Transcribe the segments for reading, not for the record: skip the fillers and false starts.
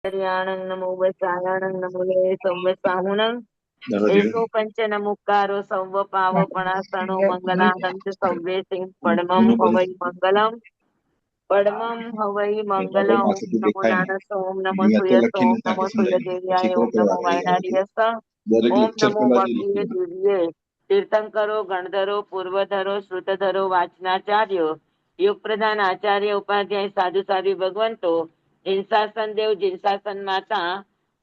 હરિયાણં નમો વસાયાણં નમો લે સંવત્સાહુણં નવદીપ એકો પંચન મુક્કારો સૌવ પાવો પણાસણો મંગલાનંદ સૌવે સિંહ પડમમ હવૈ મંગલમ પડમમ હવૈ મંગલમ નમો દાનસ ઓમ નમો સૂયસ ઓમ નમો સૂય દેવ્યાય ઓમ નમો વાયનાર્યસ ઓમ નમો ભગીએ દિવ્યે તીર્થંકરો ગણધરો પૂર્વધરો શ્રુતધરો વાચનાચાર્યો યુગ પ્રધાન આચાર્ય ઉપાધ્યાય સાધુ સાધુ ભગવંતો જીનશાસન દેવ જીનશાસન માતા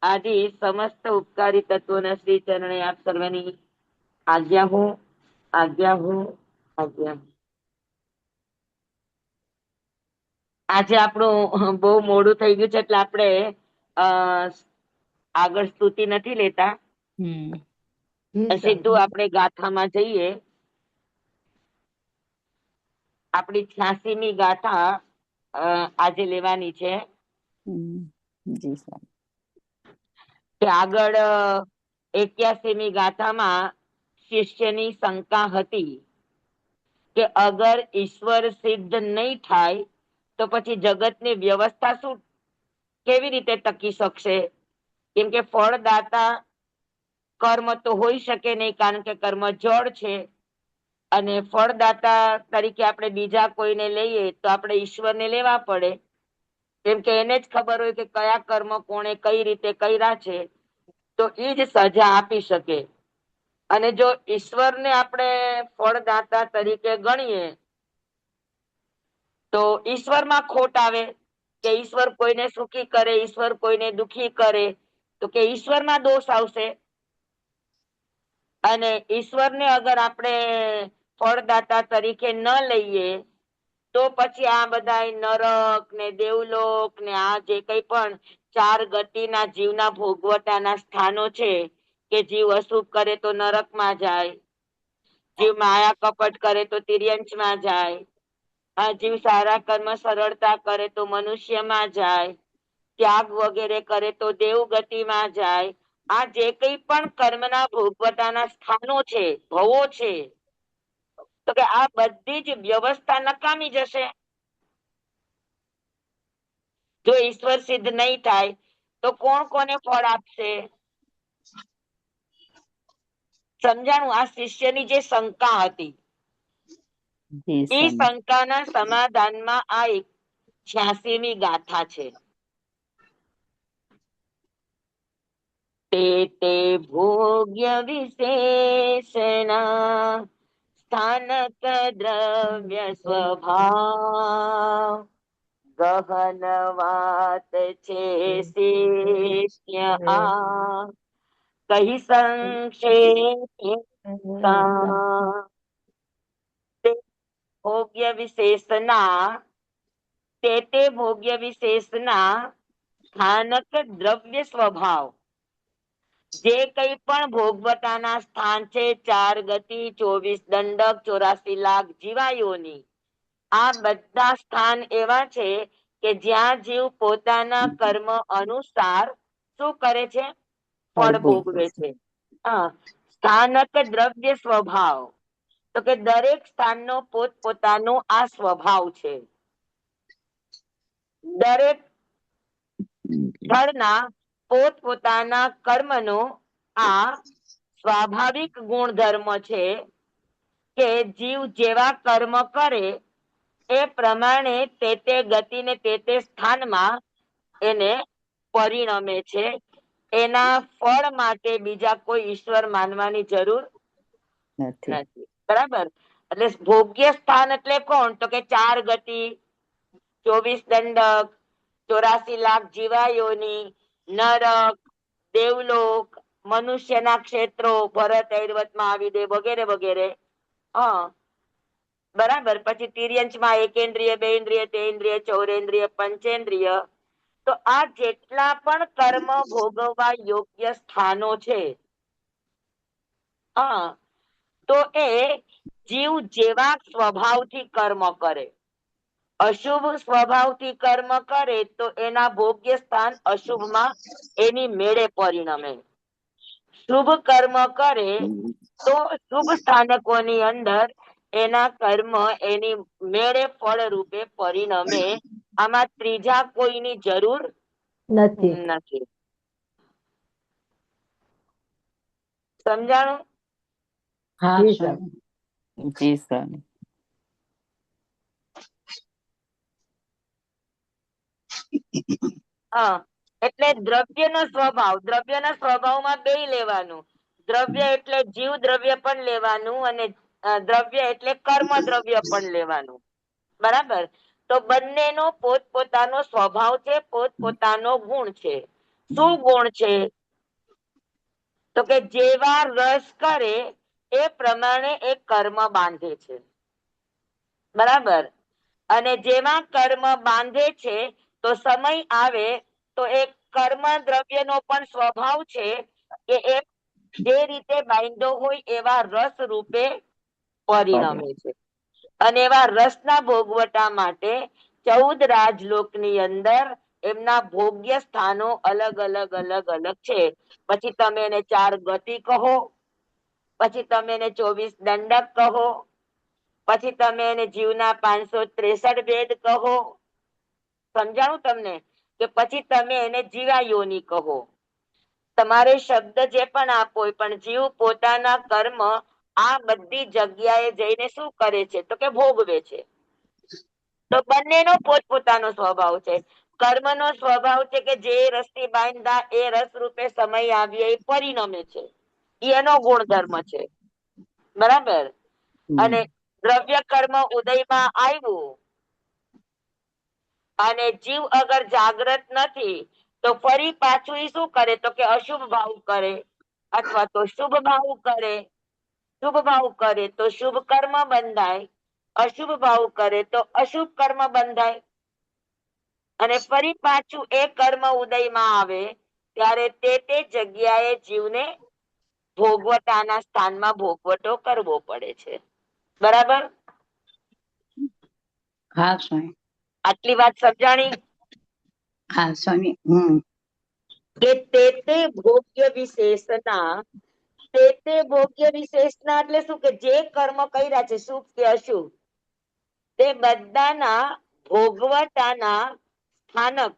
આદિ સમસ્ત ઉપકારી તત્વોના શ્રી ચરણે આપ સર્વની આજ્ઞા હું આજ્ઞા હું આજ્ઞા. આજે આપણું બહુ મોડું થઈ ગયું છે એટલે આપણે આગળ સ્તુતિ નથી લેતા. સીધું આપણે ગાથામાં જઈએ. આપણી 86મી ગાથા આજે લેવાની છે. કે આગળ 81મી ગાથામાં શિષ્યની શંકા હતી કે અગર ઈશ્વર સિદ્ધ નહીં થાય તો પછી જગતની વ્યવસ્થા શું કેવી રીતે ટકી શકશે? કેમ કે ફળદાતા કર્મ તો હોઈ શકે નહીં, કારણ કે કર્મ જળ છે અને ફળદાતા તરીકે આપણે બીજા કોઈને લઈએ તો આપણે ઈશ્વરને લેવા પડે, કેમ કે એને જ ખબર હોય કે કયા કર્મ કોણે કઈ રીતે કર્યા છે, તો એ જ સજા આપી શકે. અને જો ઈશ્વરને આપણે ફળદાતા તરીકે ગણીએ તો ઈશ્વરમાં ખોટ આવે કે ઈશ્વર કોઈને સુખી કરે, ઈશ્વર કોઈને દુખી કરે, તો કે ઈશ્વરમાં દોષ આવશે. અને ઈશ્વરને અગર આપણે ફળદાતા તરીકે ન લઈએ તો પછી આ બધા નરક ને દેવલોક ને આ જે કઈ પણ ચાર ગતિના જીવના ભોગવટાના સ્થાનો છે કે જીવ અશુભ કરે તો નરકમાં જાય, જીવ માયા કપટ કરે તો તિર્યંચમાં જાય, આ જીવ સારા કર્મ સરળતા કરે તો મનુષ્યમાં જાય, ત્યાગ વગેરે કરે તો દેવગતિમાં જાય. આ જે કઈ પણ કર્મના ભોગવટાના સ્થાનો છે, ભવો છે, તો કે આ બધી જ વ્યવસ્થા નકામી જશે જો ઈશ્વર સિદ્ધ નહીં થાય. તો કોણ કોને ફળ આપશે? સમજાણું? આ શિષ્યની જે શંકા હતી એ શંકાના સમાધાનમાં આ 86મી ગાથા છે. તે તે ભોગ્ય વિશેષના સ્થાનક દ્રવ્ય સ્વભાવ ગહન વાત છે શિષ્ય આ કહી સંક્ષેપ ભોગ્ય વિશેષના તે ભોગ્ય વિશેષના સ્થાનક દ્રવ્ય સ્વભાવ, જે કઈ પણ ભોગવટાના સ્થાન છે, 4 ગતિ, 24 દંડક, 84 લાખ જીવાયોની, આ બધા સ્થાન એવા છે કે જ્યાં જીવ પોતાના કર્મ અનુસાર શું કરે છે? ફળ ભોગવે છે. સ્થાનક દ્રવ્ય સ્વભાવ, તો કે દરેક સ્થાનનો પોતપોતાનો આ સ્વભાવ છે. દરેક સ્થળના પોતપોતાના કર્મનો આ સ્વાભાવિક ગુણધર્મ છે કે જીવ જેવા કર્મ કરે એ પ્રમાણે તે ગતિને તે સ્થાનમાં એને પરિણમે છે. એના ફળ માટે બીજા કોઈ ઈશ્વર માનવાની જરૂર નથી. બરાબર? એટલે ભોગ્ય સ્થાન એટલે કોણ? તો કે 4 ગતિ, 24 દંડક, 84 લાખ જીવાયોની, નરક, દેવલોક, મનુષ્યના ક્ષેત્રો, ભરત ઐરવતમાં આવી દે વગેરે વગેરે. બરાબર? પછી તિર્યંચમાં એકેન્દ્રિય, બેન્દ્રિય, તેન્દ્રિય, ચૌરેન્દ્રિય, પંચેન્દ્રિય. તો આ જેટલા પણ કર્મ ભોગવવા યોગ્ય સ્થાનો છે, તો એ જીવ જેવા સ્વભાવથી કર્મ કરે. અશુભ સ્વભાવથી કર્મ કરે તો એના ભોગ્ય સ્થાન અશુભમાં એની મેળે પરિણમે. શુભ કર્મ કરે તો શુભ સ્થાનકોની અંદર એના કર્મ એની મેળે ફળ રૂપે પરિણમે. આમાં ત્રીજા કોઈની જરૂર નથી. નથી. સમજાણું? હા જી સ્વામી. જી સ્વામી. હા, એટલે દ્રવ્યના સ્વભાવમાં બે લેવાનું. દ્રવ્ય એટલે જીવ દ્રવ્ય પણ લેવાનું અને દ્રવ્ય એટલે કર્મ દ્રવ્ય પણ લેવાનું. બરાબર? તો બંનેનો પોતપોતાનો સ્વભાવ છે, પોતપોતાનો ગુણ છે. શું ગુણ છે? તો કે જેવા રસ કરે એ પ્રમાણે એ કર્મ બાંધે છે. બરાબર? અને જેમાં કર્મ બાંધે છે તો સમય આવે તો એ કર્મ દ્રવ્યનો પણ સ્વભાવ છે કે એ જે રીતે બાંધ્યો હોય એવા રસ રૂપે પરિણમે છે. અને એવા રસના ભોગવટા માટે 14 રાજલોકની અંદર એમના ભોગ્ય સ્થાનો અલગ અલગ અલગ અલગ છે. પછી તમે એને 4 ગતિ કહો, પછી તમે એને 24 દંડક કહો, પછી તમે એને જીવના 563 ભેદ કહો. સમજાણું તમને? કે પછી તમે એને જીવાયોની કહો. તમારે શબ્દ જે પણ આપો પણ જીવ પોતાના કર્મ આ બધી જગ્યાએ જઈને શું કરે છે? તો કે ભોગવે છે. તો બંનેનો પોતપોતાનો સ્વભાવ છે. કર્મનો સ્વભાવ છે કે જે રસથી બાંધા એ રસ રૂપે સમય આવ્યો એ પરિણમે છે. એનો ગુણધર્મ છે. બરાબર? અને દ્રવ્ય કર્મ ઉદયમાં આવ્યું અને જીવ અગર જાગ્રત નથી તો ફરી પાછું એ શું કરે? તો કે અશુભ ભાવ કરે અથવા તો શુભ ભાવ કરે. શુભ ભાવ કરે તો શુભ કર્મ બંધાય, અશુભ ભાવ કરે તો અશુભ કર્મ બંધાય. અને ફરી પાછું એ કર્મ ઉદયમાં આવે ત્યારે તે જગ્યાએ જીવને ભોગવટાના સ્થાનમાં ભોગવટો કરવો પડે છે. બરાબર? હા સ્વામી. આટલી વાત સમજાણી? હા સ્વામી. કે તે ભોગ્ય વિશેષના ભોગ્ય વિશેષના એટલે શું? કે જે કર્મ કર્યા છે શુભ કે અશુભ તે બધાના ભોગવટાના સ્થાનક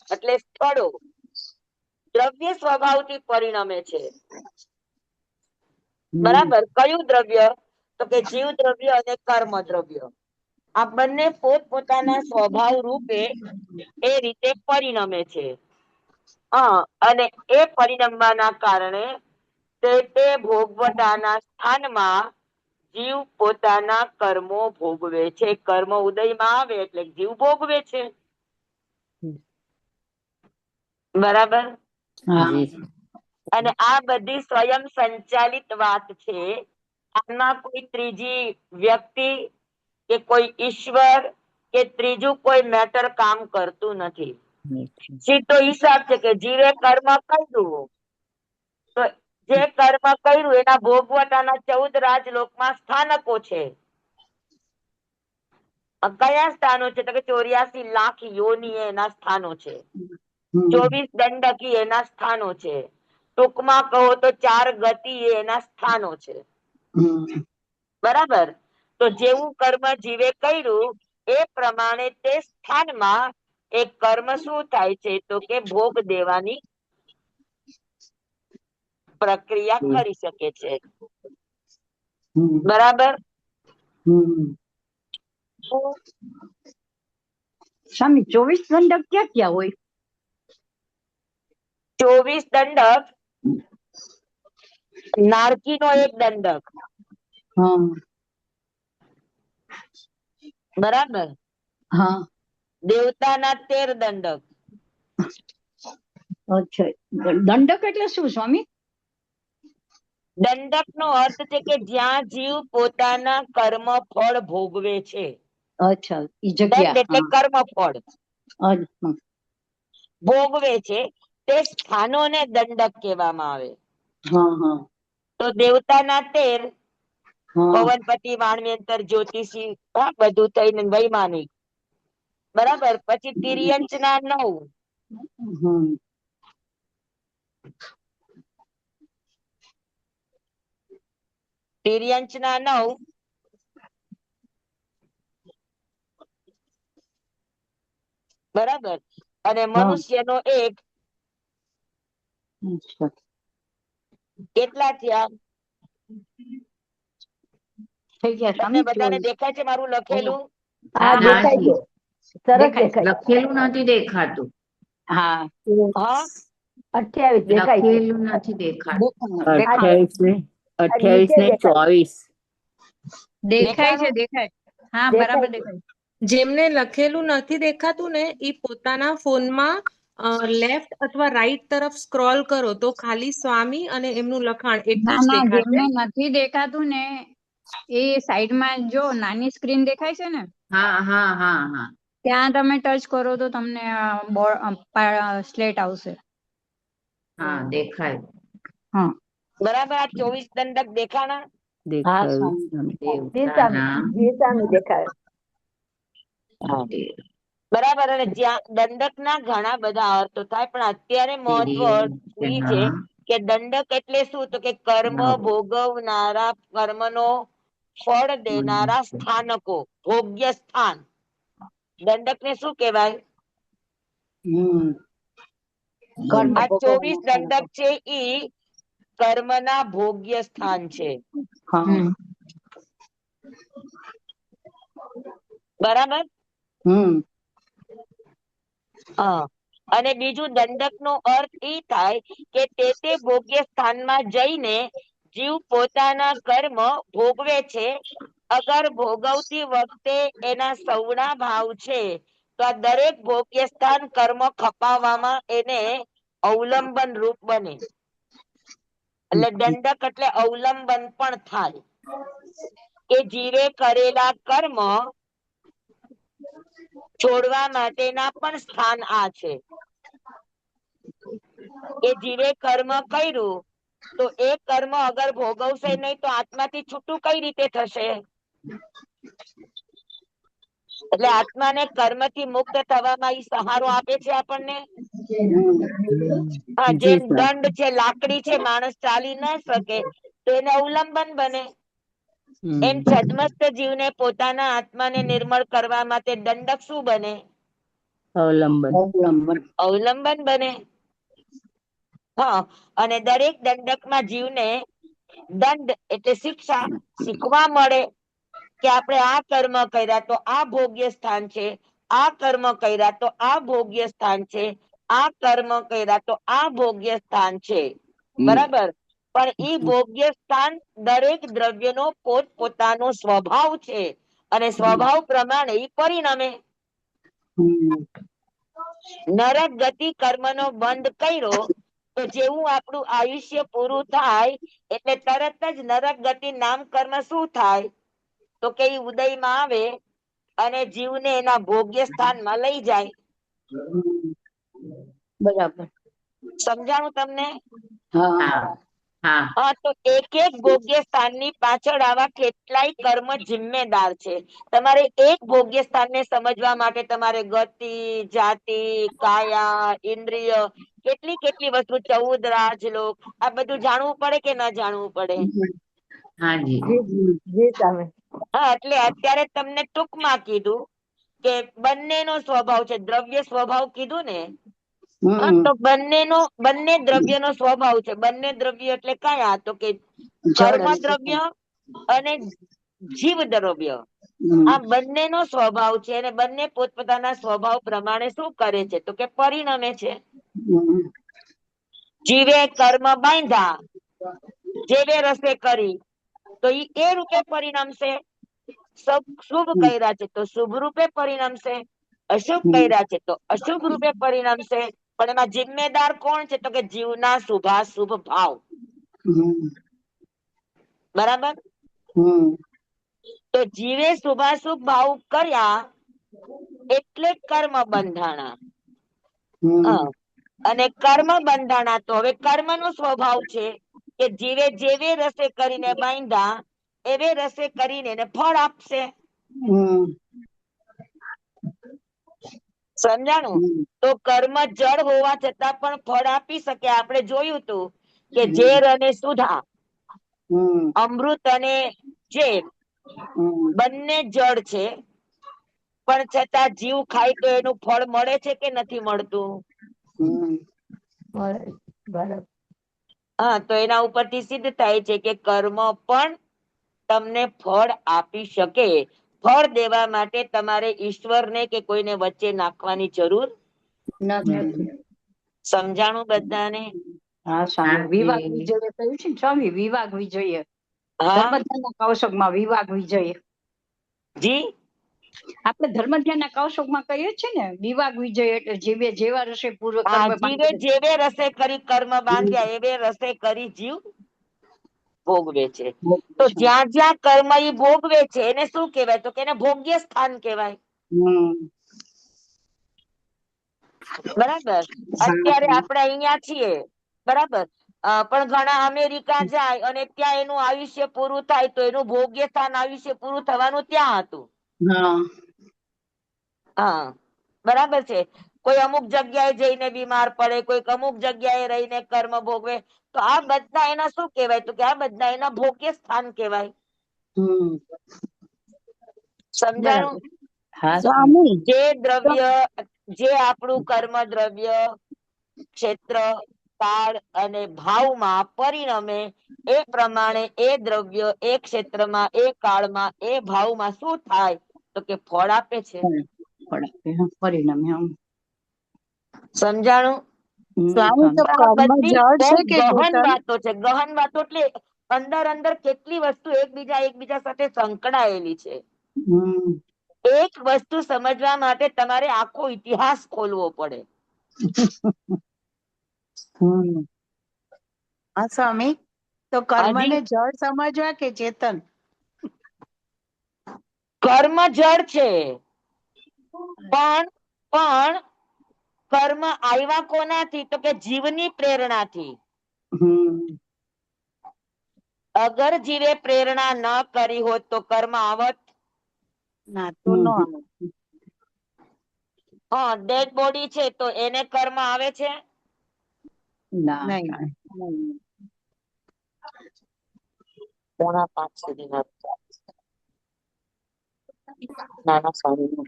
એટલે સ્થળો દ્રવ્ય સ્વભાવથી પરિણમે છે. બરાબર? કયું દ્રવ્ય? તો કે જીવ દ્રવ્ય અને કર્મ દ્રવ્ય. આ બંને પોતપોતાના સ્વભાવ રૂપે એ રીતે પરિણમે છે. અને એ પરિણમવાના કારણે તે ભોગવટાના સ્થાનમાં જીવ પોતાના કર્મો ભોગવે છે. કર્મ ઉદયમાં આવે એટલે જીવ ભોગવે છે. બરાબર? અને આ બધી સ્વયં સંચાલિત વાત છે. આમાં કોઈ ત્રીજી વ્યક્તિ કે કોઈ ઈશ્વર કે ત્રીજું કોઈ મેટર કામ કરતું નથી. સીધો હિસાબ છે કે જીવે કર્મ કર્યું તો જે કર્મ કર્યું એના ભોગવટાના 14 રાજલોકમાં સ્થાનકો છે. કયા સ્થાનો છે? તો કે 84 લાખ યોની એના સ્થાનો છે. 24 દંડકી એના સ્થાનો છે. ટૂંકમાં કહો તો 4 ગતિ એના સ્થાનો છે. બરાબર? તો જેવું કર્મ જીવે કર્યું એ પ્રમાણે તે સ્થાનમાં એક કર્મ શું થાય છે? તો કે ભોગ દેવાની પ્રક્રિયા કરી શકે છે. બરાબર? સ્વામી 24 દંડક ક્યાં ક્યાં હોય? 24 દંડક નારકી નો એક દંડક. બરાબર? દેવતાના 13 દંડક. અચ્છા. દંડક એટલે શું સ્વામી? દંડક નો અર્થ છે કે જ્યાં જીવ પોતાના કર્મ ફળ ભોગવે છે. અચ્છા, ઈ જગ્યા. દંડ એટલે કર્મ ફળ ભોગવે છે તે સ્થાનોને દંડક કહેવામાં આવે. તો દેવતાના 13, પવનપતિ, વાણવેંતર, જ્યોતિષી, બધું થઈને વૈમાનિક. બરાબર? પછી તિર્યંચ ના 9. તિર્યંચ ના 9. બરાબર? અને મનુષ્યનો 1. અચ્છા. કેટલા થયા? થઈ ગયા તમને સ્વામી બધાને 24. દેખાય છે મારું લખેલું? હા દેખાય હાજી. છે, સરસ દેખાય છે. દેખાય. લખેલું નથી દેખાતું. હા હા 28 દેખાય છે. લખેલું નથી દેખાતું. દેખાણું. 28 ને નીચે દેખાય. 24. દેખાય છે, દેખાણું? દેખાય. હા, દેખાય બરાબર છે. દેખાય. જેમને લખેલું નથી દેખાતું ને એ પોતાના ફોનમાં લેફ્ટ અથવા રાઈટ તરફ સ્ક્રોલ કરો તો ખાલી સ્વામી અને એમનું લખાણ એટલું ના જ ના, દેખાશે. જેમને નથી દેખાતું ને એ સાઈડમાં જો નાની સ્ક્રીન દેખાય છે ને, હા હા હા હા. ત્યાં તમે ટચ કરો તો તમને સ્લેટ આવશે. હા દેખાય. હા બરાબર. આ 24 દંડક દેખાણા? હા દેખાયું. સ્વામી. દેવતાના જીસામી દેખાય. બરાબર. અને જ્યાં દંડકના ઘણા બધા અર્થો થાય, પણ અત્યારે મહત્વ એ છે કે દંડક એટલે શું? તો કે કર્મ ભોગવનારા, કર્મનો ફળ દેનારા સ્થાનકો, ભોગ્ય સ્થાન. દંડકને શું કહેવાય? હમ કર્મ આ 24 ભોગવવાના દંડક છે ઈ કર્મના ભોગ્ય સ્થાન છે. હા બરાબર. હમ હા. અને બીજું દંડકનો અર્થ એ થાય કે તે ભોગ્ય સ્થાનમાં જઈને જીવ પોતાના કર્મ ભોગવે છે. અગર ભોગવતી વખતે એના સવડા ભાવ છે તો આ દરેક ભોગ્ય સ્થાન કર્મ ખપાવવામાં એને અવલંબન રૂપ બને. એટલે દંડક એટલે અવલંબન પણ થાય કે જીવે કરેલા કર્મ છોડવા માટેના પણ સ્થાન આ છે. કે જીવે કર્મ કર્યું તો એ કર્મ અગર ભોગવશે નહીં તો આત્માથી છૂટું કઈ રીતે થશે? એટલે આત્માને કર્મથી મુક્ત થવામાં ઈ સહારો આપે છે આપણને. હા, જી જેમ સર. દંડ છે, લાકડી છે, માણસ ચાલી ન શકે તો એને અવલંબન બને. એમ છદ્મસ્ત જીવને પોતાના આત્માને નિર્મળ કરવા માટે દંડક શું બને? અવલંબન. અવલંબન. અવલંબન બને. હા. અને દરેક દંડકમાં જીવને દંડ એટલે શિક્ષા શીખવા મળે કે આપણે આ કર્મ કર્યા તો આ ભોગ્ય સ્થાન છે, આ કર્મ કર્યા તો આ ભોગ્ય સ્થાન છે, આ કર્મ કર્યા તો આ ભોગ્ય સ્થાન છે. બરાબર. પણ ઈ ભોગ્ય સ્થાન દરેક દ્રવ્યનો પોતપોતાનો સ્વભાવ છે અને સ્વભાવ પ્રમાણે ઈ પરિણમે. નરક ગતિ કર્મનો બંધ કર્યો તો જેવું આપણું આયુષ્ય પૂરું થાય એટલે તરત જ નરક ગતિ નામ કર્મ શું થાય? તો કે ઈ ઉદયમાં આવે અને જીવને એના ભોગ્ય સ્થાનમાં લઈ જાય. બરાબર. સમજાણું તમને? હા હા હા. હા. તો એક એક ભોગ્ય સ્થાનની પાછળ આવા કેટલાય કર્મ જિમ્મેદાર છે. તમારે એક ભોગ્ય સ્થાનને સમજવા માટે તમારે ગતિ, જાતિ, કાયા, ઇન્દ્રિય, કેટલી કેટલી વસ્તુ, 14 રાજલોક, આ બધું જાણવું પડે કે ન જાણવું પડે? હાજી. જીસામી. હા. એટલે અત્યારે તમને ટૂંકમાં કીધું કે બંનેનો સ્વભાવ છે. દ્રવ્ય સ્વભાવ કીધું ને, હા, તો બંને દ્રવ્યનો સ્વભાવ છે. બંને દ્રવ્ય એટલે કયા? તો કે જળ કર્મ અને દ્રવ્ય અને જીવ દ્રવ્ય. હમ. આ બંનેનો સ્વભાવ છે અને બંને પોતપોતાના સ્વભાવ પ્રમાણે શું કરે છે? તો કે પરિણમે છે. જીવે કર્મ બાંધ્યા, જેવે રસે કરી તો ઈ એ રૂપે પરિણમશે. શુભ કર્યા છે તો શુભ રૂપે પરિણમશે, અશુભ કર્યા છે તો અશુભ રૂપે પરિણમશે. પણ એમાં જિમ્મેદાર કોણ છે? તો કે જીવના શુભાશુભ ભાવ. બરાબર. તો જીવે શુભાશુભ ભાવ કર્યા એટલે કર્મ બંધાણા. અને કર્મ બંધાણા તો હવે કર્મનો સ્વભાવ છે કે જીવે જેવે રસે કરીને બાંધ્યા એવે રસે કરીને એને ફળ આપશે. સમજાણું? તો કર્મ જળ હોવા છતાં પણ ફળ આપી શકે. આપણે જોયું તું કે ઝેર અને સુધા, અમૃત અને ઝેર બંને જળ છે પણ છતાં જીવ ખાય તો એનું ફળ મળે છે કે નથી મળતું? મળે. બરાબર. હા, તો એના ઉપરથી સિદ્ધ થાય છે કે કર્મ પણ તમને ફળ આપી શકે. ફળ દેવા માટે તમારે ઈશ્વરને કે કોઈને વચ્ચે નાખવાની જરૂર નથી. સમજાણું બધાને? હા સ્વામી, હાજી. વિવાહ વિજય કહ્યું છે ને સ્વામી, વિવાહ વિજય હા ધર્મધ્યાનના કૌશકમાં વિવાહ વિજય. જી, આપણે ધર્મધ્યાનના કૌશકમાં કહીએ છીએ ને વિવાહ વિજય એટલે જીવે જેવા રસે પૂર્વ હા, કર્મ જીવે જેવે રસે કરી કર્મ બાંધ્યા એવે રસે કરી જીવ ભોગવે છે. તો જ્યાં જ્યાં કર્મ ઈ ભોગવે છે એને શું કહેવાય? તો કે એને ભોગ્ય સ્થાન કહેવાય. બરાબર. અત્યારે આપણે અહીંયા છીએ, બરાબર, પણ ઘણા અમેરિકા જાય અને ત્યાં એનું આયુષ્ય પૂરું થાય તો એનું ભોગ્ય સ્થાન આયુષ્ય પૂરું થવાનું ત્યાં હતું. હા, બરાબર છે. કોઈ અમુક જગ્યાએ જઈને બીમાર પડે, કોઈક અમુક જગ્યાએ રહીને કર્મ ભોગવે, તો આ બધા એના શું કહેવાય? તો કે આ બધા એના ભોગ્ય સ્થાન કહેવાય. સમજાણું? બરાબર. હા સ્વામી જે દ્રવ્ય, જે આપણું કર્મ દ્રવ્ય ક્ષેત્ર, કાળ અને ભાવમાં પરિણમે એ પ્રમાણે એ દ્રવ્ય એ ક્ષેત્રમાં, એ કાળમાં, એ ભાવમાં શું થાય? તો કે ફળ આપે છે. પરિણામે સમજાણું? સ્વામી તો આ કર્મ બધી જળ બહુ છે કે ગહન ચેતન? વાતો છે. ગહન વાતો એટલે અંદર અંદર કેટલી વસ્તુ એકબીજા સાથે સંકળાયેલી છે. એક વસ્તુ સમજવા માટે તમારે આખો ઇતિહાસ ખોલવો પડે. હા સ્વામી, તો હાજી, કર્મને જળ સમજવા કે ચેતન? કર્મ જળ છે, પણ કર્મ આવ્યા કોનાથી? તો કે જીવની પ્રેરણાથી. અગર જીવે પ્રેરણા ન કરી હોત તો કર્મ આવત? ના, તો ન આવે. હા, ડેડ બોડી છે તો એને કર્મ આવે છે? નહીં. પોણા 5 સુધી નાના સાડી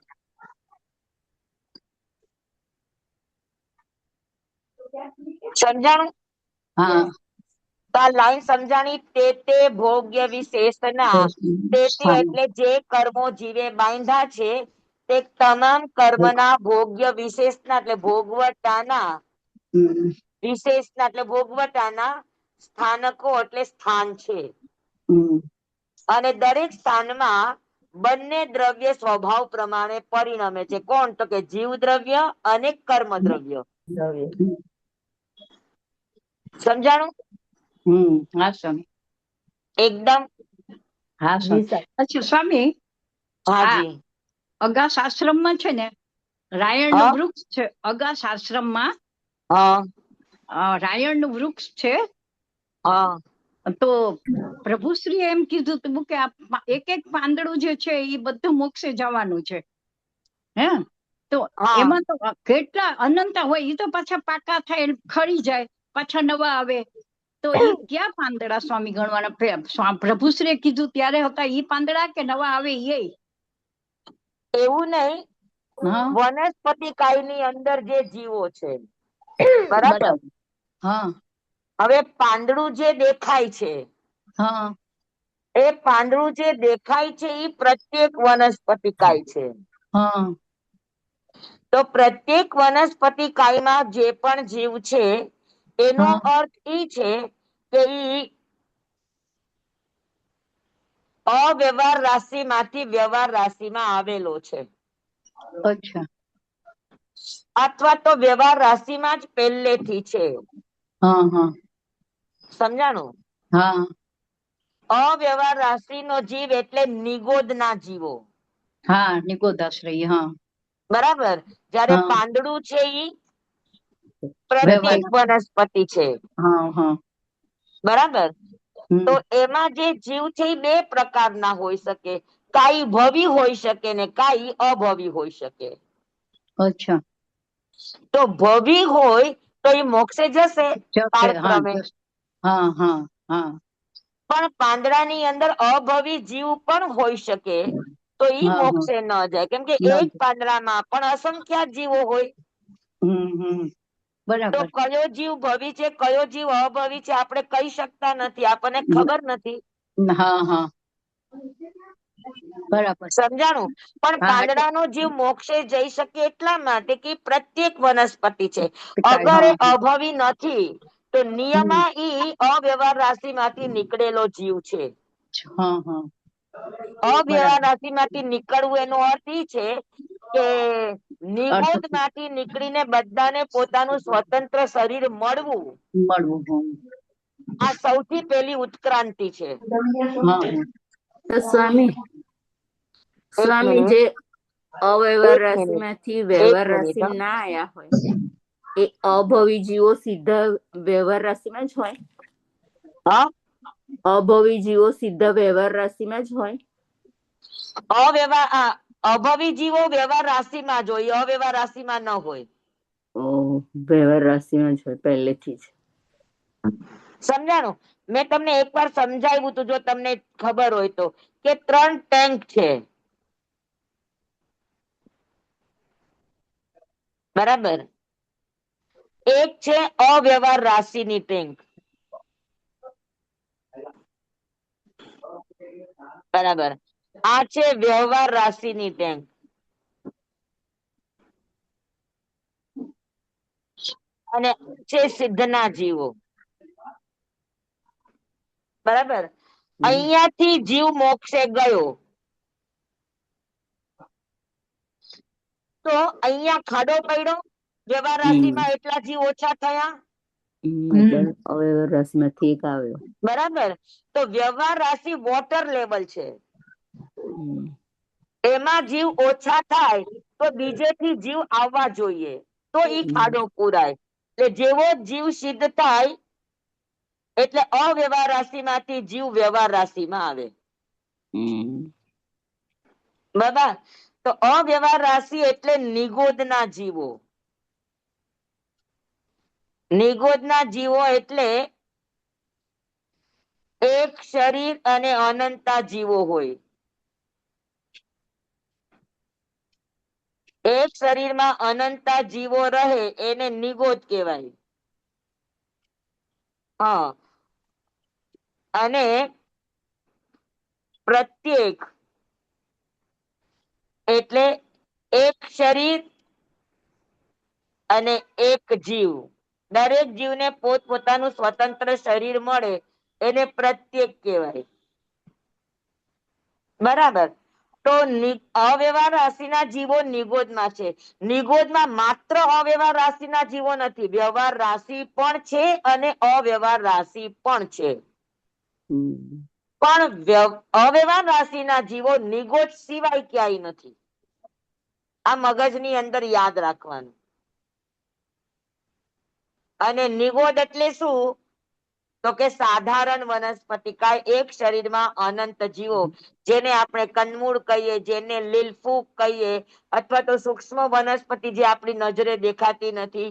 સમજાણું? હા. તો આ લાઈન સમજાણી. તે ભોગ્ય વિશેષના, તે એટલે જે કર્મો જીવે બાંધ્યા છે તે તમામ કર્મના ભોગ્ય વિશેષના એટલે ભોગવટાના, વિશેષના એટલે ભોગવટાના સ્થાનકો એટલે સ્થાન છે. અને દરેક સ્થાનમાં બંને દ્રવ્ય સ્વભાવ પ્રમાણે પરિણમે છે. કોણ? તો કે જીવ દ્રવ્ય અને કર્મ દ્રવ્ય. દ્રવ્ય. સમજાણું? હા સ્વામી. એકદમ. હા જી સ્વામી. સાહેબ. અચ્છા સ્વામી, આ હાજી. અગાસ આશ્રમમાં છે ને રાયણનું હા વૃક્ષ છે. અગાસ આશ્રમમાં હા રાયણનું વૃક્ષ છે. હા તો પ્રભુશ્રીએ એમ કીધું હતું કે આ એક એક પાંદડું જે છે એ બધું મોક્ષે જવાનું છે. હે તો હા એમાં તો કેટલા અનંત હોય, એ તો પાછા પાકા થાય, ખરી જાય, પાછા નવા આવે. તો ઈ ક્યાં પાંદડા સ્વામી ગણવાના? પ્રભુશ્રીએ કીધું ત્યારે હતા ઈ પાંદડા કે નવા આવે એ? એવું નહીં. હા વનસ્પતિ કાળની અંદર જે જીવો છે, બરાબર, બરાબર. હા હવે પાંદડું જે દેખાય છે, હા એ પાંદડું જે દેખાય છે એ પ્રત્યેક વનસ્પતિ કાય છે. હા તો પ્રત્યેક વનસ્પતિ કાયમાં જે પણ જીવ છે એનો હા અર્થ ઈ છે કે ઈ અવ્યવહાર રાશિમાંથી વ્યવહાર રાશિમાં આવેલો છે, અચ્છા. અથવા તો વ્યવહાર રાશિમાં જ પહેલેથી છે. હા હા સમજાણું? હા અવ્યવહાર રાશિનો જીવ એટલે નિગોદના જીવો. હા નિગોદાશ્રય. હા બરાબર. જયારે હા પાંદડું છે ઈ વ્યવહાર. પ્રત્યેક વનસ્પતિ છે. હા હા બરાબર. તો હમ એમાં જે જીવ છે એ બે પ્રકારના હોઈ શકે. કાંઈ ભવી હોઈ શકે ને કાંઈ અભવી હોઈ શકે. અચ્છા. તો ભવી હોય તો એ મોક્ષે જશે જશે. હા કાળક્રમે. હા હા હા પણ પાંદડાની અંદર અભવી જીવ પણ હોઈ શકે. તો ઈ હા, હા. મોક્ષે ન જાય, કેમ કે ન જાય. એક પાંદડામાં પણ અસંખ્યાત જીવો હોય. તો બરાબર. કયો જીવ ભવી છે, કયો જીવ અભવી છે, આપણે કહી શકતા નથી, આપણને ખબર નથી. હા, હા. બરાબર. સમજાણું? પણ હા, પાંદડાનો જીવ મોક્ષે જઈ શકે એટલા માટે કે પ્રત્યેક વનસ્પતિ છે. હા, અગર એ હા. અભવી નથી તો નિયમા ઈ અવ્યવહાર રાશિમાંથી નીકળેલો જીવ છે. હા, હા. અવ્યવહાર બરાબર. રાશિમાંથી નીકળવું એનો અર્થ ઈ છે કે અર્થ નિગોદ માંથી નીકળીને બધાને પોતાનું સ્વતંત્ર શરીર મળવું, મળવું. આ સૌથી પહેલી ઉત્ક્રાંતિ છે. હા. તો સ્વામી એક સ્વામી મિનિટ, જે અવ્યવહાર એક મિનિટ, રાશિમાંથી એક વ્યવહાર મિનિટ. રાશિમાં ના આયા હોય એ અભવી જીવો સીધા વ્યવહાર રાશિમાં જ હોય? હા, અભવી જીવો સીધા વ્યવહાર રાશિમાં જ હોય? અભવી જીવો વ્યવહાર રાશિમાં જ હોય, અવ્યવહાર રાશિમાં ન હોય. વ્યવહાર રાશિમાં જ હોય પહેલેથી જ. સમજાણું? મેં તમને એકવાર સમજાવ્યું હતું, જો તમને ખબર હોય તો, કે 3 ટેન્ક છે. બરાબર? એક છે અવ્યવહાર રાશિની ટેન્ક. બરાબર? આ છે વ્યવહાર રાશિની ટેન્ક. અને છે સિદ્ધના જીવો. બરાબર? અહીંયાથી જીવ મોક્ષે ગયો તો અહીંયા ખાડો પડ્યો, વ્યવહાર રાશિમાં એટલા જીવ ઓછા થયા. એટલે અવ્યવહાર રાશિમાંથી એક આવ્યો. બરાબર? તો વ્યવહાર રાશિ વોટર લેવલ છે. એમાં જીવ ઓછા થાય તો બીજેથી જીવ આવવા જોઈએ, તો ઈ ખાડો પૂરાય. એટલે જેવો જીવ સિદ્ધ થાય એટલે અવ્યવહાર રાશિમાંથી જીવ વ્યવહાર રાશિમાં આવે. બરાબર? તો અવ્યવહાર રાશિ એટલે નિગોદના જીવો. નિગોદના જીવો એટલે એક શરીર અને અનંતા જીવો હોય. એક શરીરમાં અનંતા જીવો રહે એને નિગોદ કહેવાય. હા. અને પ્રત્યેક એટલે એક શરીર અને એક જીવ, દરેક જીવને પોતપોતાનું સ્વતંત્ર શરીર મળે એને પ્રત્યેક કહેવાય. બરાબર? તો અવ્યવહાર રાશિના જીવો નિગોદમાં છે. નિગોદમાં માત્ર અવ્યવહાર રાશિના જીવો નથી, વ્યવહાર રાશિ પણ છે અને અવ્યવહાર રાશિ પણ છે. પણ અવ્યવહાર રાશિના જીવો નિગોદ સિવાય ક્યાંય નથી. આ મગજની અંદર યાદ રાખવાનું. અને નિગોદ એટલે શું? તો કે સાધારણ વનસ્પતિ, કાંઈ એક શરીરમાં અનંત જીવો, જેને આપણે કંદમૂળ કહીએ, જેને લીલફૂગ કહીએ, અથવા તો સૂક્ષ્મ વનસ્પતિ જે આપણી નજરે દેખાતી નથી,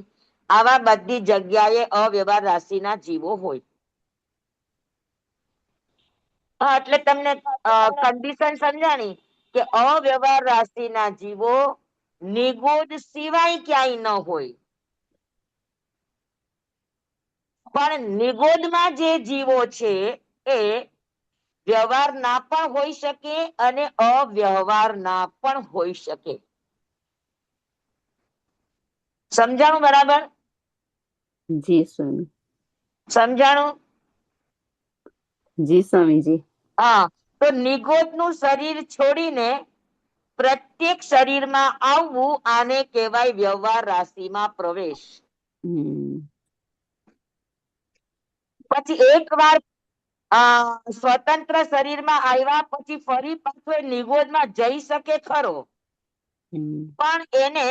આવા બધી જગ્યાએ અવ્યવહાર રાશિના જીવો હોય. હા, એટલે તમને કન્ડિશન સમજાણી કે અવ્યવહાર રાશિના જીવો નિગોદ સિવાય ક્યાંય ન હોય. પણ નિગોદમાં જે જીવો છે એ વ્યવહારના પણ હોઈ શકે અને અવ્યવહારના પણ હોઈ શકે. સમજાણું બરાબર? જી સ્વામી. સમજાણું? જી સ્વામીજી. હા, તો નિગોદનું શરીર છોડીને પ્રત્યેક શરીરમાં આવવું, આને કહેવાય વ્યવહાર રાશિમાં પ્રવેશ. પછી એક વાર સ્વતંત્ર શરીરમાં આવ્યા પછી ફરી પાછો નિગોદમાં જઈ શકે ખરો, પણ એને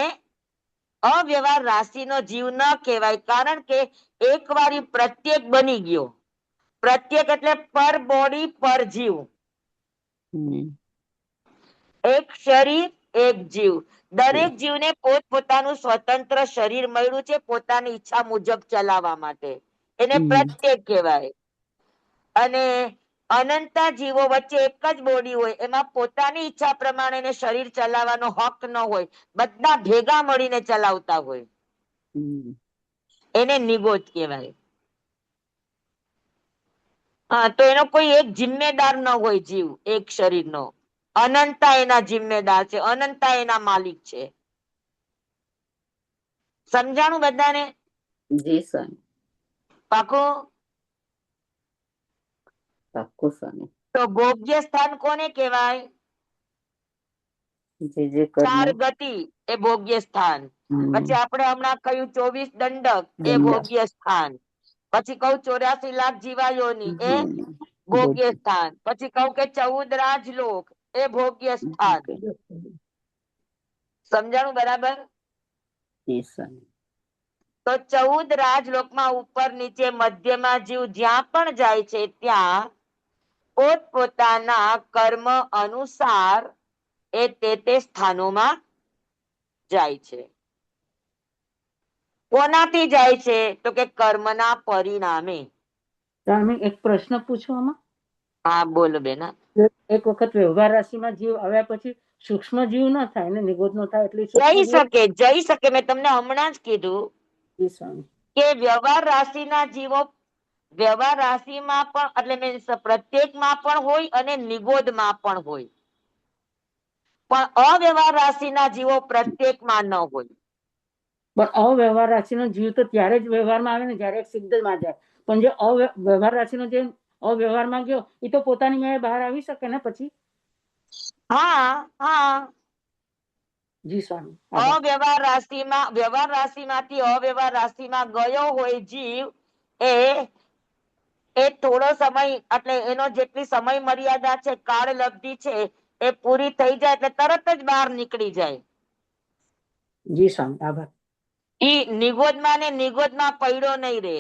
અવ્યવહાર રાશિનો જીવ ન કહેવાય, કારણ કે એક વાર ઈ પ્રત્યેક બની ગયો. પ્રત્યેક એટલે પર બોડી પર જીવ. એક શરીર એક જીવ, દરેક જીવને પોતપોતાનું સ્વતંત્ર શરીર મળ્યું છે પોતાની ઈચ્છા મુજબ ચલાવવા માટે, એને પ્રત્યેક કહેવાય. અને અનંતા જીવો વચ્ચે એક જ બોડી હોય, એમાં પોતાની ઈચ્છા પ્રમાણે એને શરીર ચલાવવાનો હક ન હોય, બધા ભેગા મળીને ચલાવતા હોય, હમ. એને નિગોદ કહેવાય. હા, તો એનો કોઈ એક જિમ્મેદાર ન હોય જીવ એક શરીરનો. અનંતા એના જિમ્મેદાર છે, અનંતા એના માલિક છે. સમજાણું બધાને? જી સ્વામી, પાકું? પાક્કું સ્વામી. તો ભોગ્ય સ્થાન કોને કહેવાય? જે કર્મ. 4 ગતિ એ ભોગ્ય સ્થાન. પછી આપણે હમણાં કહ્યું 24 દંડક એ દંડક. ભોગ્ય સ્થાન. પછી કહું 84 લાખ જીવાયોની એ ભોગ્ય સ્થાન. પછી કહું કે 14 રાજલોક એ ભોગ્ય સ્થાન. સમજાણું બરાબર? જી સ્વામી. તો 14 રાજલોકમાં ઉપર નીચે મધ્યમાં જીવ જ્યાં પણ જાય છે ત્યાં પોતપોતાના કર્મ અનુસાર એ તે સ્થાનોમાં જાય છે. કોનાથી જાય છે? તો કે કર્મના પરિણામે. સ્વામી, એક પ્રશ્ન પૂછવામાં. હા, બોલો બેના. એક વખત વ્યવહાર રાશિમાં જીવ આવ્યા પછી સૂક્ષ્મ જીવ ન થાય ને નિગોદ નો થાય એટલે જઈ શકે. મેં તમને હમણાં જ કીધું જી સ્વામી. કે વ્યવહાર રાશિના જીવો વ્યવહાર રાશિમાં પણ એટલે મીન્સ પ્રત્યેકમાં પણ હોય અને નિગોદમાં પણ હોય, પણ અવ્યવહાર રાશિના જીવો પ્રત્યેકમાં ન હોય. પણ અવ્યવહાર રાશિનો જીવ તો ત્યારે જ વ્યવહારમાં આવે ને જયારે સિદ્ધમાં જાય. પણ જે વ્યવહાર રાશિનો જે અવ્યવહારમાં ગયો એ તો પોતાની મેળે બહાર આવી શકે ને પછી? હા હા, જી સ્વામી. વ્યવહાર રાશિમાંથી અવ્યવહાર રાશિમાં ગયો હોય જીવ, એ થોડો સમય એટલે એનો જેટલી સમય મર્યાદા છે, કાળ લબ્ધિ છે એ પૂરી થઈ જાય એટલે તરત જ બહાર નીકળી જાય. જી સ્વામી, આભાર. ઈ નિગોદમાં ને નિગોદમાં પડ્યો નહીં રહે.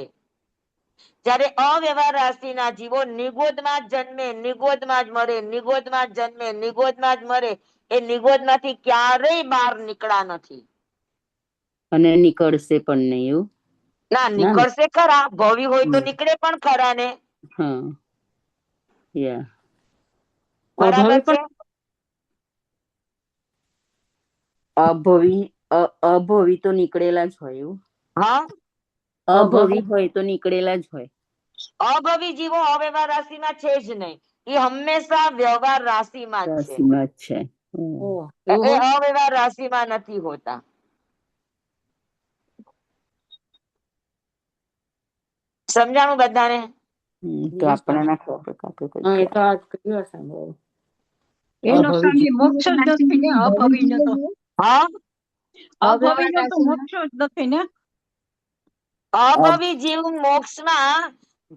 જ્યારે અવ્યવહાર રાશિના જીવો નિગોદમાં જ જન્મે, નિગોદમાં જ મરે, નિગોદમાં જ જન્મે, નિગોદમાં જ મરે, એ નિગોદમાંથી ક્યારેય બહાર નીકળ્યા નથી. અને નીકળશે પણ નહીં એવું? ના, નીકળશે ખરા. ભવી હોય તો નીકળે પણ ખરા ને. હા, યા. બરાબર છે. અભવી તો નીકળેલા જ હોય એવું? હા, અભવી હોય તો નીકળેલા જ હોય. અભવી જીવો અવ્યવહાર રાશિમાં છે જ નહીં. એ હંમેશા વ્યવહાર રાશિમાં જ છે. રાશિમાં જ છે. એ અવ્યવહાર રાશિમાં નથી હોતા. સમજાણું બધાને? તો આપણે ના ખબર એનો સ્વામી મોક્ષ જ નથી ને અભવી નો તો. હા, અભવી નો તો મોક્ષ જ નથી ને. અભવી જીવ મોક્ષમાં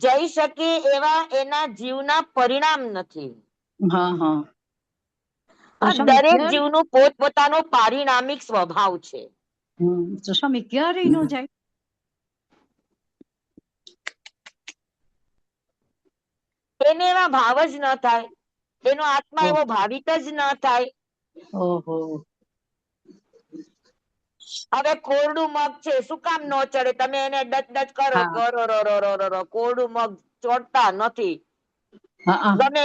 જઈ શકે એવા એના જીવના પરિણામ નથી. હા હા, દરેક જીવનું પોતપોતાનો પારિણામિક સ્વભાવ છે. તો સ્વામી ક્યારેય નો જાય. એને એવા ભાવ જ ન થાય, એનો આત્મા એવો ભાવિત જ ન થાય. ઓહો, હવે કોરડું મગ છે, શું કામ ન ચડે? તમે એને ડચ કરો, કોરડું મગ ચોડતા નથી. ગમે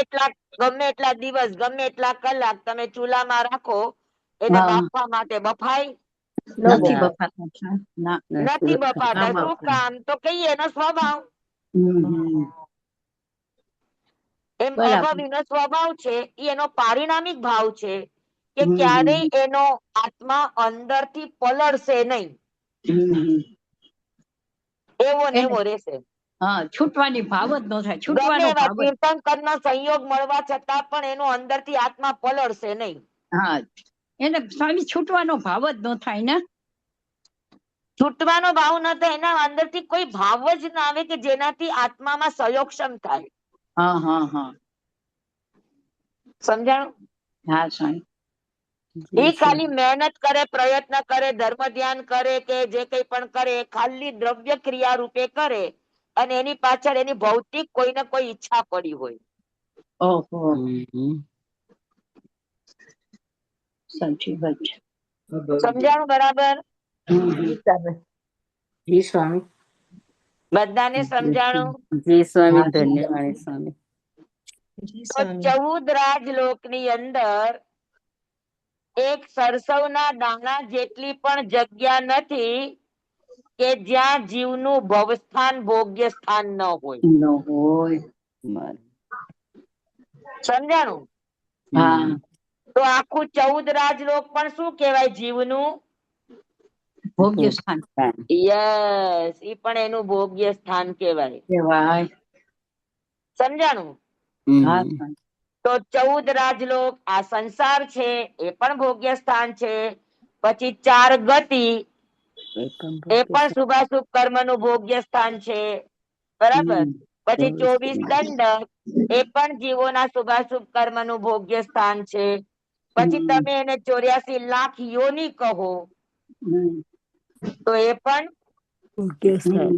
એટલા દિવસ, ગમે એટલા કલાક તમે ચૂલામાં રાખો, એને બાફવા માટે બફાય નથી બફાતા. નથી બફાતા. શું કામ? તો કહીએ એનો સ્વભાવ. એમ અભવીનો સ્વભાવ છે, એનો પારિણામિક ભાવ છે કે ક્યારેય એનો આત્મા અંદરથી પલળશે નહીં, એવો ને એવો રહેશે. છૂટવાની ભાવ જ ન થાય. ગમે એવા તીર્થંકરનો સંયોગ મળવા છતાં પણ એનો અંદરથી આત્મા પલળશે નહીં. હા, એને સ્વામી છૂટવાનો ભાવ જ ન થાય ને. છૂટવાનો ભાવ ન થાય, એના અંદરથી કોઈ ભાવ જ ના આવે કે જેનાથી આત્મામાં સંયોગક્ષમ થાય. હા હા હા, સમજાણું? હા સ્વામી. એ ખાલી મહેનત કરે, પ્રયત્ન કરે, ધર્મ ધ્યાન કરે કે જે કઈ પણ કરે, ખાલી દ્રવ્ય ક્રિયા રૂપે કરે અને એની પાછળ એની ભૌતિક કોઈ ને કોઈ ઈચ્છા પડી હોય. ઓહો, સાચી વાત છે. સમજાણું બરાબર? જી સ્વામી. બધાને સમજાણું? જી સ્વામી, ધન્યવાદ સ્વામી. જી તો સ્વામી 14 રાજલોકની અંદર એક સરસવના દાણા જેટલી પણ જગ્યા નથી કે જ્યાં જીવનું ભવસ્થાન ભોગ્ય સ્થાન ન હોય. ન હોય. બરાબર. સમજાણું? હા તો આખું 14 રાજલોક પણ શું કહેવાય? જીવનું ભોગ્ય સ્થાન યસ, ઈ પણ એનું ભોગ્ય સ્થાન કહેવાય. કહેવાય. સમજાણું? હા હમ. સ્વામી. તો 14 રાજલોક આ સંસાર છે એ પણ ભોગ્ય સ્થાન છે. પછી 4 ગતિ એ પણ એ ભોગ્ય પણ સ્થાન. શુભાશુભ કર્મનું ભોગ્ય સ્થાન છે. બરાબર. પછી 24 દંડક એ પણ જીવોના શુભાશુભ કર્મનું ભોગ્ય સ્થાન છે. પછી તમે એને 84 લાખ યોની કહો હમ. તો એ પણ ભોગ્ય સ્થાન.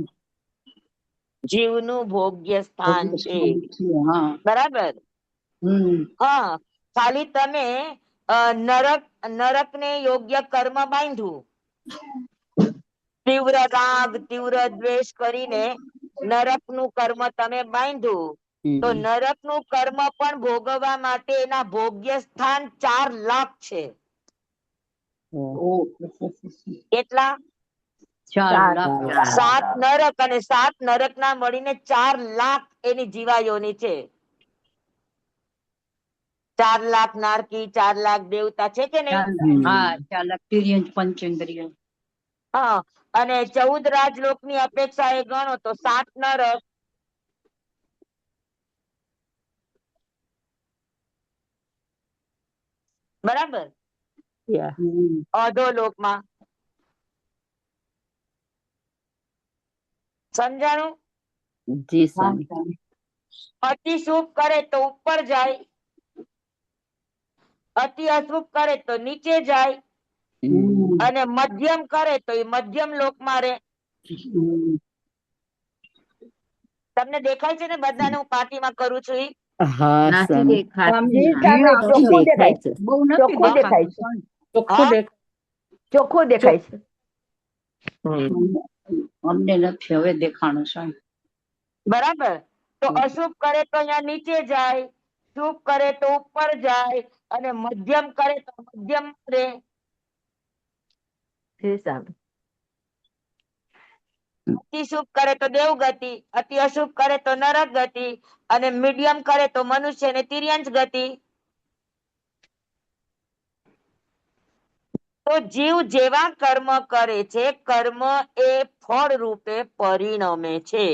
જીવનું ભોગ્ય સ્થાન ભોગ્ય છે. સ્થાન છે. હા બરાબર. હમ. હા, ખાલી તમે નરક ને યોગ્ય કર્મ બાંધ્યું, તીવ્ર રાગ તીવ્ર દ્વેષ કરીને નરક નું કર્મ તમે બાંધ્યું, તો હમ. નરક નું કર્મ પણ ભોગવવા માટે એના ભોગ્ય સ્થાન 4 લાખ છે. ઓહ. કેટલા? 4 લાખ. 7 નરક અને 7 નરક ના મળીને 4 લાખ એની જીવાયોની છે. 4 લાખ નારકી, 4 લાખ દેવતા છે કે નહીં? હા 4 લાખ તિર્યંત પંચેન્દ્રિય. હા, અને 14 રાજલોક ની અપેક્ષા એ ગણો તો 7 નરક, બરાબર, અધોલોકમાં. સમજાણું? જી સ્વામી. અતિ શુભ કરે તો ઉપર જાય, અતિ અશુભ કરે તો નીચે જાય, અને મધ્યમ કરે તો એ મધ્યમ લોકમાં રહે. તમને દેખાય છે ને બધાને હું પાટીમાં કરું છું ઈ? હા નથી સ્વામી. દેખાતું. જી હા. સામે ચોખ્ખું દેખાય દેખાય છે. બહુ નથી ચોખ્ખું દેખાય છે. દેખાતું. ચોખ્ખું હા? ચોખ્ખું દેખાય છે. અમને નથી હવે દેખાણું સ્વામી. બરાબર. તો અશુભ કરે તો અહીંયા નીચે જાય, શુભ કરે તો ઉપર જાય, અને મધ્યમ કરે તો મધ્યમ રહે. જી સામે અતિ શુભ કરે તો દેવગતિ, અતિ અશુભ કરે તો નરક ગતિ, અને મીડિયમ કરે તો મનુષ્ય ને તિર્યંચ ગતિ. તો જીવ જેવા કર્મ કરે છે, કર્મ એ ફળ રૂપે પરિણમે છે,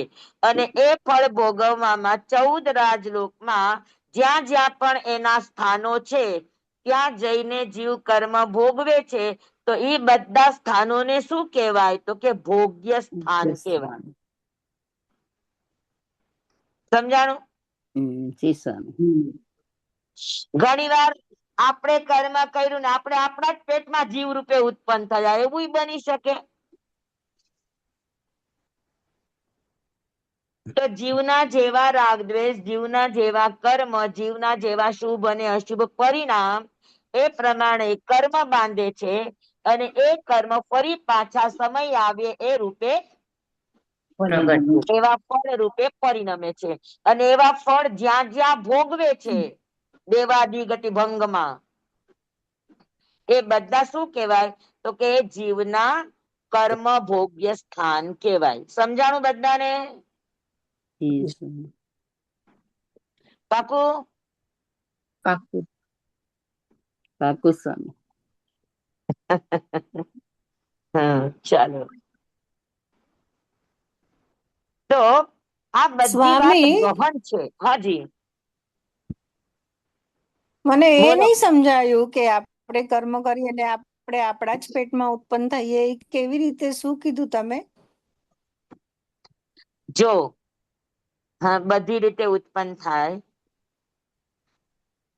અને એ ફળ ભોગવવામાં 14 રાજલોકમાં જ્યાં જ્યાં પણ એના સ્થાનો છે ત્યાં જઈને જીવ કર્મ ભોગવે છે. તો એ બધા સ્થાનોને શું કહેવાય? તો કે ભોગ્ય સ્થાન કહેવાય. સમજાણું? જી સ્વામી. ઘણી વાર આપણે કર્મ કર્યું ને આપણે આપણા જ પેટમાં જીવ રૂપે ઉત્પન્ન થયા, એવું બની શકે. તો જીવના જેવા રાગદ્વેષ, જીવના જેવા કર્મ, જીવના જેવા શુભ અને અશુભ પરિણામ, એ પ્રમાણે કર્મ બાંધે છે, અને એ કર્મ ફરી પાછા સમય આવે એ રૂપે એવા ફળ રૂપે પરિણમે છે. અને એવા ફળ જ્યાં જ્યાં ભોગવે છે દેવાદિગતિ ભંગમાં, એ બધા શું કહેવાય? તો કે જીવના કર્મ ભોગ્ય સ્થાન કહેવાય. સમજાણું બધાને? જી સ્વામી. પાકું? પાકું. પાકું સ્વામી. હા, ચાલો. તો આ બધી વાત સ્વામી, ગહન છે. હાજી, મને એ બોલો. નહીં સમજાયું કે આપણે કર્મ કરીએ અને આપણે આપણા જ પેટમાં ઉત્પન્ન થઈએ, એ કેવી રીતે? શું કીધું તમે? જો, હા, બધી રીતે ઉત્પન્ન થાય.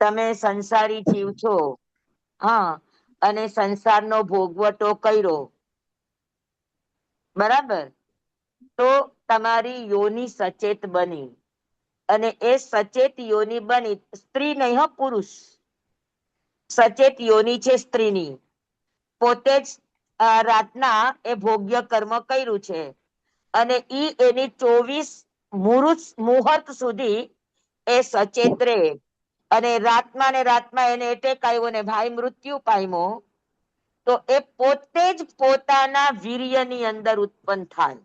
તમે સંસારી જીવ છો, હા, અને સંસારનો ભોગવટો કર્યો, બરાબર, તો તમારી યોની સચેત બની, અને એ સચેત યોની બની, સ્ત્રી નહીં હો, પુરુષ. સચેત યોની છે સ્ત્રીની. પોતે જ રાતના એ ભોગ્ય કર્મ કર્યું છે, અને ઈ એની 24 મુહૂર્ત સુધી એ સચેત રહે અને રાતમાં ને રાતમાં એને એટેક આવ્યો ને ભાઈ મૃત્યુ પામ્યો, તો એ પોતે જ પોતાના વીર્યની અંદર ઉત્પન્ન થાય.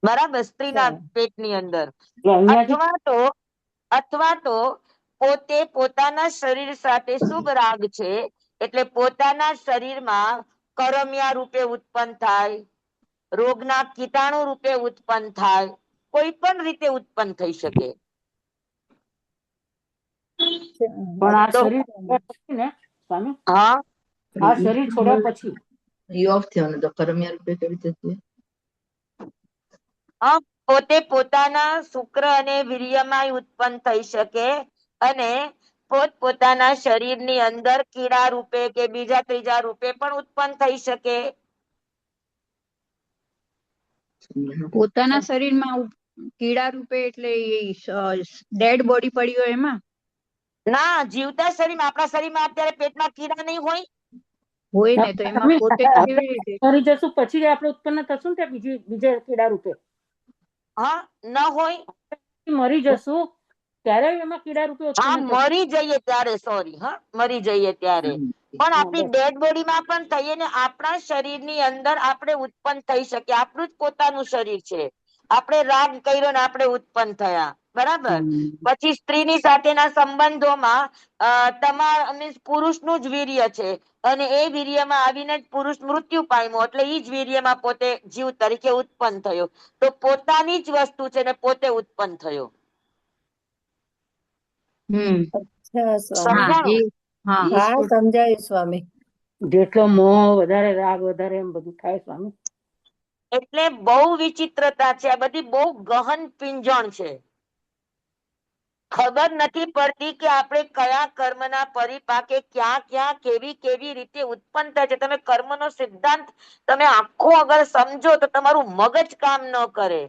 બરાબર, સ્ત્રીના પેટની અંદર. અથવા તો પોતે પોતાના શરીર સાથે શુભ રાગ છે એટલે પોતાના શરીરમાં કરમિયા રૂપે ઉત્પન્ન થાય, રોગના કીટાણુ રૂપે ઉત્પન્ન થાય, કોઈ પણ રીતે ઉત્પન્ન થઈ શકે. પણ આ શરીર છોડ્યા પછી ને સ્વામી, હા, આ શરીર છોડ્યા પછી ઓફ થયો ને તો કર્મ્ય રૂપે કેવી રીતે થયું? પોતે પોતાના શુક્ર અને વીર્યમાં ઉત્પન્ન થઈ શકે અને પોતપોતાના શરીરની અંદર કીડા રૂપે કે બીજા ત્રીજા રૂપે પણ ઉત્પન્ન થઈ શકે. પોતાના શરીરમાં કીડા રૂપે એટલે ડેડ બોડી પડી હોય એમાં? ના, જીવતા શરીરમાં, આપણા શરીરમાં અત્યારે પેટમાં કીડા નહીં હોય? હોય ને, તો એમાં પોતે કેવી રીતે? મરી જશું પછી જ આપણે ઉત્પન્ન થશું ને ત્યાં બીજા કીડા રૂપે? હા, ન હોય. મરી જશું ત્યારે એમાં કીડા રૂપે હા, ઉત્પન્ન થશે. મરી જઈએ ત્યારે, સોરી, હા, મરી જઈએ ત્યારે. પણ આપણી ડેડ બોડીમાં પણ થઈએ ને આપણા શરીરની અંદર આપણે ઉત્પન્ન થઈ શકીએ. આપણું જ પોતાનું શરીર છે. આપણે રાગ કર્યો ને આપણે ઉત્પન્ન થયા, બરાબર. પછી સ્ત્રીની સાથેના સંબંધોમાં મીન્સ પુરુષનું જ વીર્ય છે અને એ વીર્યમાં આવીને જ પુરુષ મૃત્યુ પામ્યો એટલે એ જ વીર્યમાં પોતે જીવ તરીકે ઉત્પન્ન થયો. તો પોતાની જ વસ્તુ છે ને પોતે ઉત્પન્ન થયો. અચ્છા સ્વામી. સમજાણું? હા, સમજાયું સ્વામી. જેટલો મોહ વધારે, રાગ વધારે, એમ બધું થાય સ્વામી. એટલે બહુ વિચિત્રતા છે. આ બધી બહુ ગહન પીંજણ છે. ખબર નથી પડતી કે આપણે કયા કર્મના પરિપાકે ક્યાં ક્યાં કેવી કેવી રીતે ઉત્પન્ન થાય છે. તમે કર્મનો સિદ્ધાંત તમે આખો અગર સમજો તો તમારું મગજ કામ ન કરે.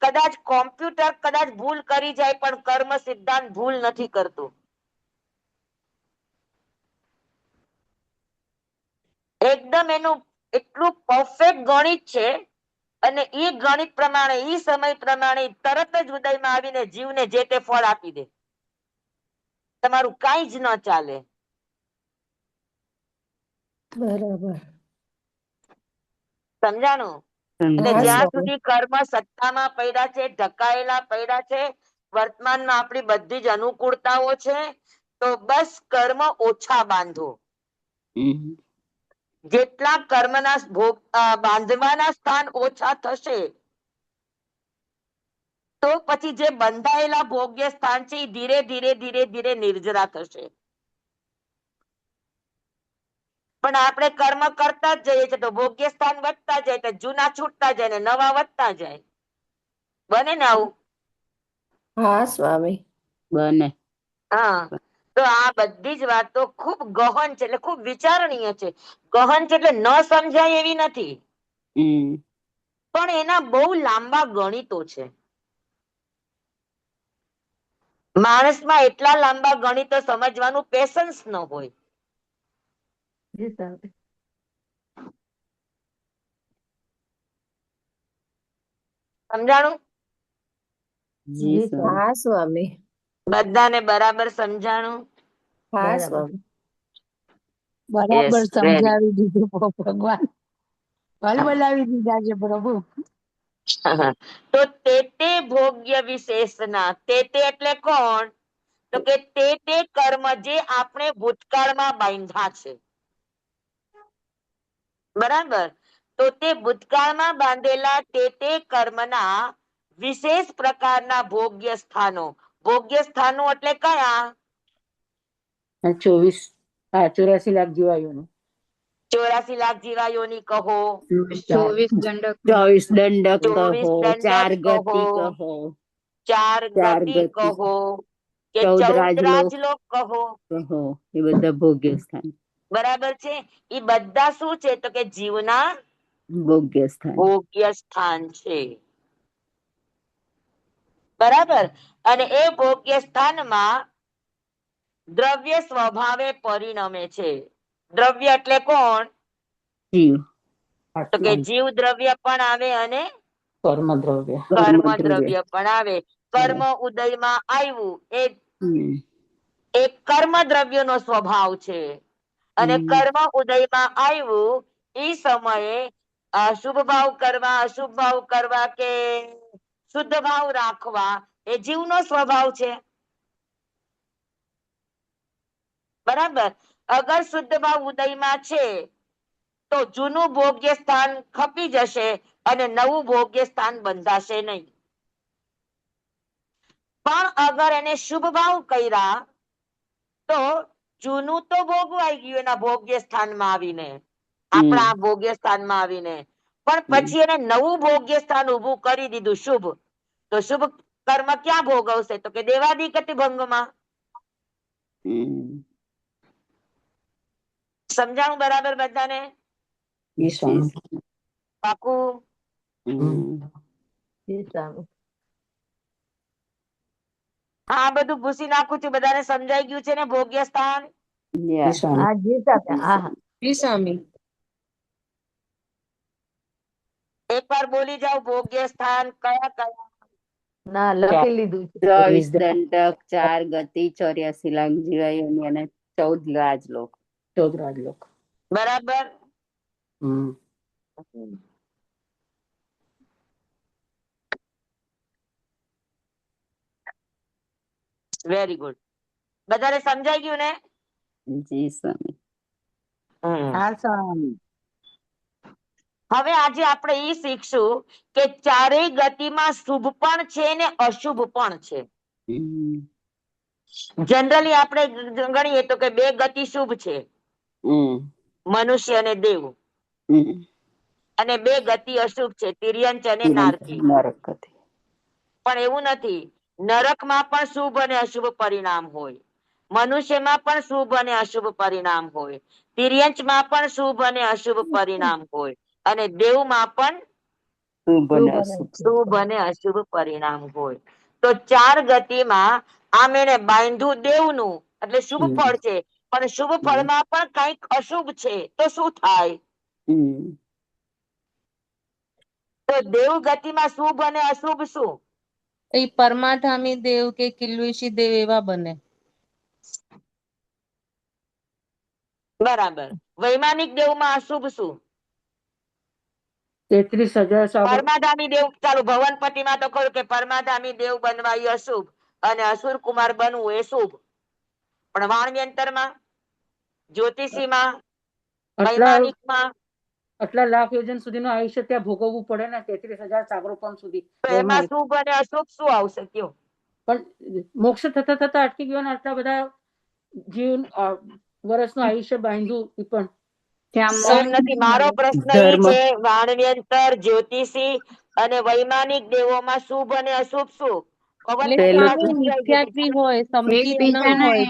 કદાચ કોમ્પ્યુટર કદાચ ભૂલ કરી જાય પણ કર્મ સિદ્ધાંત ભૂલ નથી કરતું. એકદમ એનું એટલું પરફેક્ટ ગણિત છે અને એ ગણિત પ્રમાણે એ સમય પ્રમાણે તરત જ ઉદયમાં આવીને જીવને જે તે ફળ આપી દે. તમારું કાંઈ જ ન ચાલે. બરાબર. સમજાણું? એટલે હા, જ્યાં સ્વામી. સુધી કર્મ સત્તામાં પડ્યા છે, ઢકાયેલા પડ્યા છે, વર્તમાનમાં આપણી બધી જ અનુકૂળતાઓ છે, તો બસ કર્મ ઓછા બાંધો. જેટલા કર્મના બાંધવાના સ્થાન ઓછા થશે તો પછી જે બંધાયેલા ભોગ્ય સ્થાન છે એ ધીરે ધીરે ધીરે ધીરે નિર્જરા થશે. પણ આપણે કર્મ કરતા જ જઈએ છીએ તો ભોગ્ય સ્થાન વધતા જાય તો જૂના છૂટતા જાય ને નવા વધતા જાય. બને ને આવું? હા સ્વામી. બને. હા, તો આ બધી જ વાતો ખૂબ ગહન છે, એટલે ખૂબ વિચારણીય છે. ગહન છે એટલે ન સમજાય એવી નથી, પણ એના બહુ લાંબા ગણિતો છે. માણસમાં એટલા લાંબા ગણિતો સમજવાનું પેશન્સ ન હોય. સમજાણું? હા સ્વામી. બધાને બરાબર સમજાણું? હા સ્વામી. બરાબર Yes, very. સમજાવી દીધું ભગવાન. બોલાવી દીધા છે પ્રભુ. તો તે ભોગ્ય વિશેષના, તે એટલે કોણ? તો કે તે કર્મ જે આપણે ભૂતકાળમાં બાંધ્યા છે, બરાબર. તો તે ભૂતકાળમાં બાંધેલા તે કર્મના વિશેષ પ્રકારના ભોગ્ય સ્થાનો. ભોગ્ય સ્થાનો એટલે કયા? 84 લાખ જીવાયોનું. 84 લાખ જીવાયોની કહો, 24 દંડક. 24 દંડક 24 કહો, દંડક 4 ગતિ કહો, કહો, 4 4 ગતિ ગતિ કહો કે 14 14 રાજલોક રાજલોક કહો, કહો, એ બધા ભોગ્ય સ્થાન, બરાબર છે. એ બધા શું છે? તો કે જીવના ભોગ્ય સ્થાન. ભોગ્ય સ્થાન છે, બરાબર. અને એ ભોગ્ય સ્થાનમાં દ્રવ્ય સ્વભાવે પરિણમે છે. દ્રવ્ય એટલે કોણ? જીવ. તો કે જીવ દ્રવ્ય પણ આવે અને કર્મ દ્રવ્ય. કર્મ દ્રવ્ય પણ આવે. કર્મ ઉદયમાં આવ્યું એ હમ. એક કર્મ દ્રવ્યનો સ્વભાવ છે અને કર્મ ઉદયમાં આવ્યું એ સમયે શુભ ભાવ કરવા, અશુભ ભાવ કરવા કે શુદ્ધ ભાવ રાખવા એ જીવનો સ્વભાવ છે. બરાબર. અગર શુદ્ધ ભાવ ઉદયમાં છે તો જૂનું ભોગ્ય સ્થાન ખપી જશે અને નવું ભોગ્ય સ્થાન બંધાશે નહીં. પણ અગર એને શુભ ભાવ કર્યા તો જૂનું તો ભોગવાઈ ગયું એના ભોગ્ય સ્થાનમાં આવીને, આપણા ભોગ્ય સ્થાનમાં આવીને, પણ પછી એને નવું ભોગ્ય સ્થાન ઉભું કરી દીધું શુભ. તો શુભ કર્મ ક્યાં ભોગવશે? તો કે દેવાદિગતિ ભંગમાં. સમજાણું બરાબર બધાને? પાકું? આ બધું ભૂસી નાખું છું. બધાને સમજાઈ ગયું છે ને ભોગ્ય સ્થાન? જી સ્વામી. એકવાર બોલી જાઓ ભોગ્ય સ્થાન કયા કયા? ના લખી લીધું છે. 24 દંડક, 4 ગતિ, 84 લાખ જીવાયોની અને 14 રાજલોક. 14 રાજલોક. બરાબર. Very good. બધાને સમજાઈ ગયું ને? જી સ્વામી. હા સ્વામી. હવે આજે આપણે એ શીખશું કે ચારેય ગતિમાં શુભ પણ છે ને અશુભ પણ છે. જનરલી આપણે ગણીએ તો કે 2 ગતિ શુભ છે, મનુષ્ય અને દેવ, અને 2 ગતિ અશુભ છે, તિર્યંચ અને નારકી. નરક ગતિ. પણ એવું નથી. નરકમાં પણ શુભ અને અશુભ પરિણામ હોય, મનુષ્યમાં પણ શુભ અને અશુભ પરિણામ હોય, તિર્યંચમાં પણ શુભ અને અશુભ પરિણામ હોય, અને દેવમાં પણ શુભ અને અશુભ પરિણામ હોય. તો 4 ગતિમાં આમ એને બાંધ્યું દેવનું એટલે શુભ ફળ છે, પણ શુભ ફળમાં પણ કઈક અશુભ છે, તો શું થાય? તો દેવ ગતિમાં શુભ અને અશુભ શું? એ પરમાધામી દેવ કે કિલ્વીશી દેવ એવા બને. બરાબર. વૈમાનિક દેવમાં અશુભ શું? 33,000 પરમાધામી દેવ. ચાલો ભવનપતિમાં તો કહ્યું કે પરમાધામી દેવ બનવા એ અશુભ અને અસુર કુમાર બનવું એ શુભ. પણ વાણવ્યંતરમાં, જ્યોતિષીમાં, વૈમાનિકમાં આટલા લાખ યોજન સુધીનું આયુષ્ય ત્યાં ભોગવવું પડે ને, 33,000 સાગરોપણ સુધી. તો એમાં શુભ અને અશુભ શું આવશે કયો? પણ મોક્ષ થતા થતા અટકી ગયો ને આટલા બધા જીવ વર્ષનું આયુષ્ય બાંધ્યું એ પણ એમ નથી. મારો પ્રશ્ન એ છે વાણવ્યંતર, જ્યોતિષી અને વૈમાનિક દેવોમાં શુભ અને અશુભ શું? મિથ્યાત્વી હોય, સંકિત ન હોય.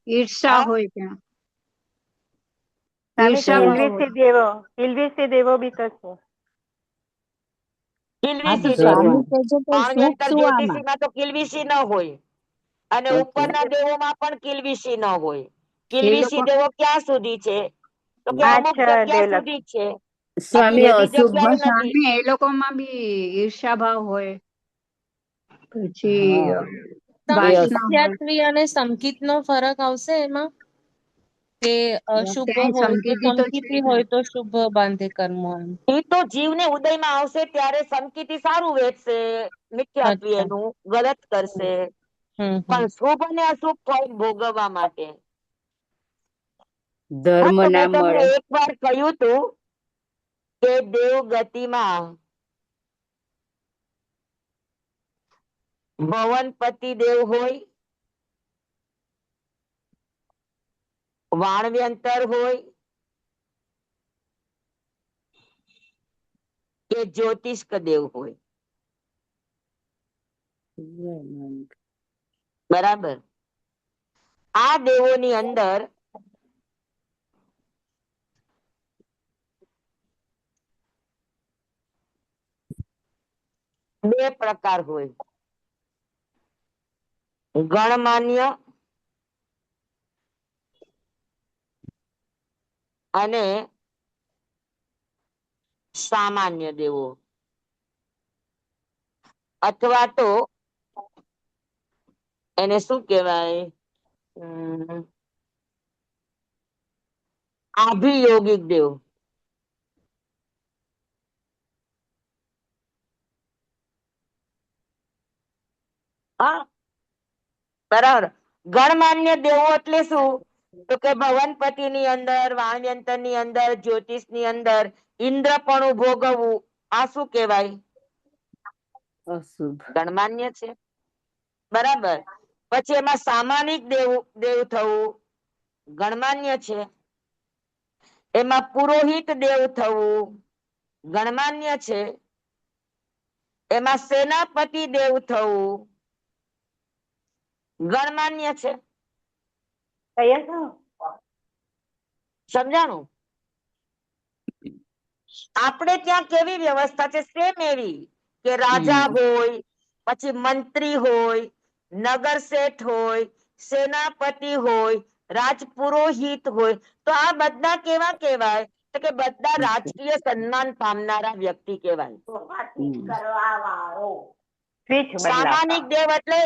ઈર્ષા હોય ત્યાં. કિલ્વીસી દેવો બી તો છે. કિલ્વીસી દેવો. સ્વામી કહે છે કે શુભ વાણવ્યંતર શું આમાં? જ્યોતિષીમાં તો કિલ્વીસી ન હોય, અને ઉપરના દેવોમાં પણ કિલ્વીસી ન હોય. કિલ્વીસી દેવો ક્યાં સુધી છે? તો કે અમુક જગ્યા સુધી છે, સ્વામી બધી અશુભ જગ્યાએ નથી. એ લોકોમાં બી ઈર્ષા ભાવ હોય, પછી વાસના હોય. મિથ્યાત્વી અને સંકિત નો ફરક આવશે એમાં? કે અશુભ ત્યાં હોય તો સંકેતી તો છે સંકિતી ને. હોય તો શુભ બાંધે કર્મ એમ. એ તો જીવને ઉદયમાં આવશે ત્યારે સંકિતી સારું વેચશે, મિથ્યાત્વી અચ્છા. એનું ગલત કરશે, પણ શુભ અને અશુભ ફળ ભોગવવા માટે. ધર્મ તો ના મેં તમને મળે. એક વાર કહ્યું તું કે દેવ ગતિમાં ભવનપતિ દેવ હોય, વાણવ્યંતર હોય કે જ્યોતિષ્ક દેવ હોય. બરાબર. આ દેવોની અંદર બે પ્રકાર હોય, ગણમાન્ય અને સામાન્ય દેવો. અથવા તો એને શું કહેવાય, આભિયોગિક દેવ. હા, બરાબર. ગણમાન્ય દેવો એટલે શું? તો કે ભવનપતિ ની અંદર, વાણયંત્ર ની અંદર, જ્યોતિષ ની અંદર ઇન્દ્રપણું ભોગવવું, આ શું કહેવાય? અશુભ. ગણમાન્ય છે. બરાબર. પછી એમાં સામાનિક દેવ થવું ગણમાન્ય છે. એમાં પુરોહિત દેવ થવું ગણમાન્ય છે. એમાં સેનાપતિ દેવ થવું ગણમાન્ય છે. સમજાણું? આપણે ત્યાં કેવી વ્યવસ્થા છે? સેમ એવી કે રાજા હોય, પછી મંત્રી હોય, નગર શેઠ હોય, સેનાપતિ હોય, રાજપુરોહિત હોય. તો આ બધા કેવા કહેવાય? તો કે બધા રાજકીય સન્માન પામનારા વ્યક્તિ કહેવાય. સામાનિક દેવ એટલે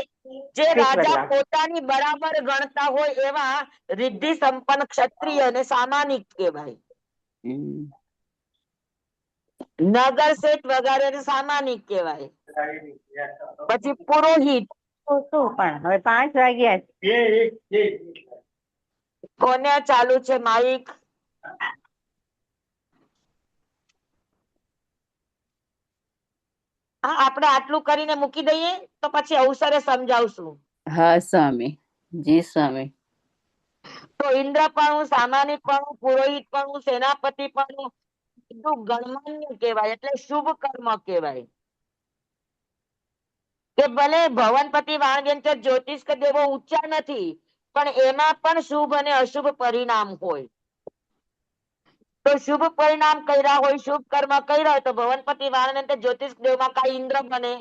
જે રાજા પોતાની બરાબર ગણતા હોય એવા રિદ્ધિ સંપન્ન ક્ષત્રિય ને સામાનિક કહેવાય. નગર શેઠ વગેરે સામાનિક કહેવાય. પછી પુરોહિત. પણ હવે 5 વાગ્યા. કોને ચાલુ છે માઇક? હા, આપણે આટલું કરીને મૂકી દઈએ તો પછી અવસરે સમજાવશું. હા સ્વામી. જી સ્વામી. તો ઇન્દ્રપણું, સામાનિકપણું, પુરોહિતપણું, સેનાપતિપણું બધું ગણમાન્ય કહેવાય, એટલે શુભ કર્મ કહેવાય. કે ભલે ભવનપતિ, વાણયંત્ર, જ્યોતિષ કે દેવો ઊંચા નથી, પણ એમાં પણ શુભ અને અશુભ પરિણામ હોય. તો શુભ પરિણામ કર્યા હોય, શુભ કર્મ કર્યા હોય તો ભવનપતિ, વાણયંત્ર, જ્યોતિષ દેવમાં કા ઇન્દ્ર બને,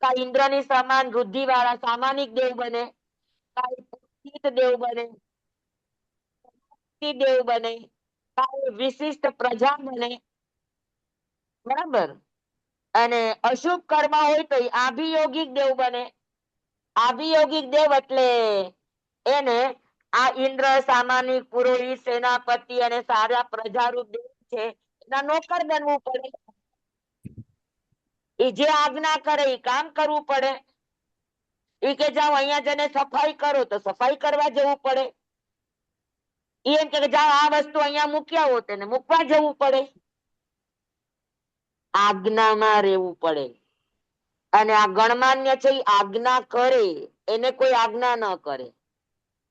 કા ઇન્દ્રની સમાન વૃદ્ધિ વાળા સામાનિક દેવ બને, કા પુરોહિત દેવ બને, દેવ બને, કા વિશિષ્ટ પ્રજા બને. બરાબર. અને અશુભ કર્મ હોય તો આભિયોગિક દેવ બને. આભિયોગિક દેવ એટલે એને આ ઇન્દ્ર, સામાનિક, પુરોહિત, સેનાપતિ અને સારા પ્રજારૂપ દેવ છે એના નોકર બનવું પડે. એ જે આજ્ઞા કરે એ કામ કરવું પડે. એ કે જાઓ અહીંયા જઈને સફાઈ કરો તો સફાઈ કરવા જવું પડે. એમ કે જાઓ આ વસ્તુ અહીંયા મૂક્યા હો તેને મૂકવા જવું પડે. આજ્ઞામાં રહેવું પડે. અને આ ગણમાન્ય છે એ આજ્ઞા કરે, એને કોઈ આજ્ઞા ન કરે.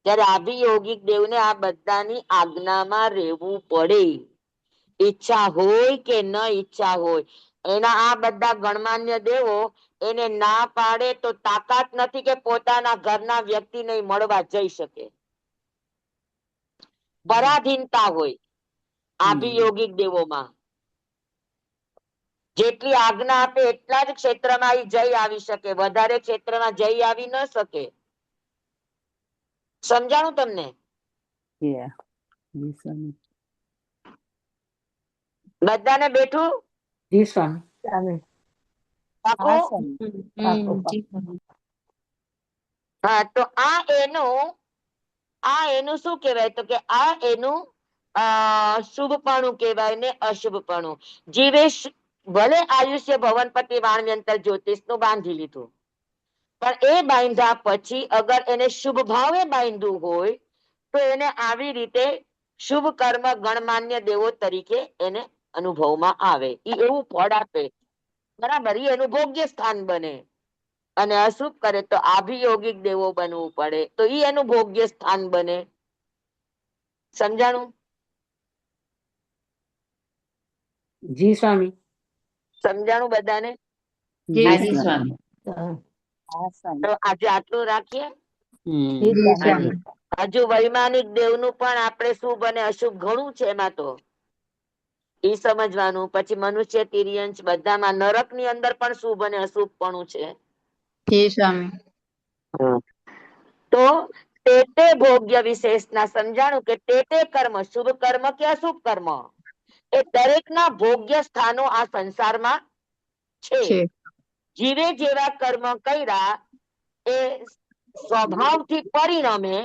ત્યારે આભિયોગિક દેવને આ બધાની આજ્ઞામાં રહેવું પડે. ઈચ્છા હોય કે ન ઈચ્છા હોય. એના આ બધા ગણમાન્ય દેવો એને ના પાડે તો તાકાત નથી કે પોતાના ઘરના વ્યક્તિને મળવા જઈ શકે. પરાધીનતા હોય આભિયોગિક દેવોમાં. જેટલી આજ્ઞા આપે એટલા જ ક્ષેત્રમાં એ જઈ આવી શકે, વધારે ક્ષેત્રમાં જઈ આવી ન શકે. સમજાણું તમને? બધાને બેઠું? જી સ્વામી. પાકું? હા, તો આ એનું શું કહેવાય? તો કે આ એનું શુભપણું કહેવાય ને અશુભપણું. જીવે ભલે આયુષ્ય ભવનપતિ, વાણયંત્ર, જ્યોતિષ નું બાંધી લીધું, પણ એ બાંધ્યા પછી અગર એને શુભ ભાવે બાંધ્યું હોય તો એને આવી રીતે શુભ કર્મ ગણમાન્ય દેવો તરીકે એને અનુભવમાં આવે. એ એવું ફળ આપે. બરાબર. એ એનું ભોગ્ય સ્થાન બને. અને અશુભ કરે તો આભિયોગિક દેવો બનવું પડે, તો ઈ એનું ભોગ્ય સ્થાન બને. સમજાણું? જી સ્વામી. સમજાણું બધાને? જી સ્વામી. તો આજે આટલું રાખીએ. જી સ્વામી. હજુ વૈમાનિક દેવનું પણ આપણે શુભ અને અશુભ ઘણું છે એમાં તો. એ સમજવાનું. પછી મનુષ્ય, તિર્યંશ બધામાં નરક ની અંદર પણ શુભ અને અશુભ પણ છે. જી સ્વામી. તો તે ભોગ્ય વિશેષના સમજાણું કે તે કર્મ શુભ કર્મ કે અશુભ કર્મ એ દરેક ના ભોગ્ય સ્થાનો આ સંસારમાં છે. જીવે જેવા કર્મ કર્યા એ સ્વભાવથી પરિણમે,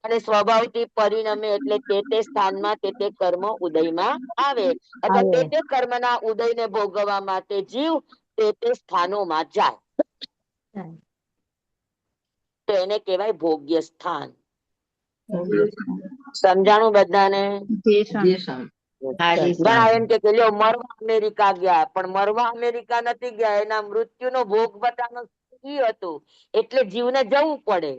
અને સ્વભાવથી પરિણમે એટલે તે સ્થાનમાં તે કર્મ ઉદયમાં આવે, અથવા તે કર્મના ઉદયને ભોગવવા માટે જીવ તે સ્થાનોમાં જાય, તો એને કહેવાય ભોગ્ય સ્થાન. સમજાણું બધાને? ઘણા એમ કે લ્યો મરવા અમેરિકા ગયા, પણ મરવા અમેરિકા નથી ગયા, એના મૃત્યુનો ભોગ બધાનો ઈ હતું, એટલે જીવને જવું પડે.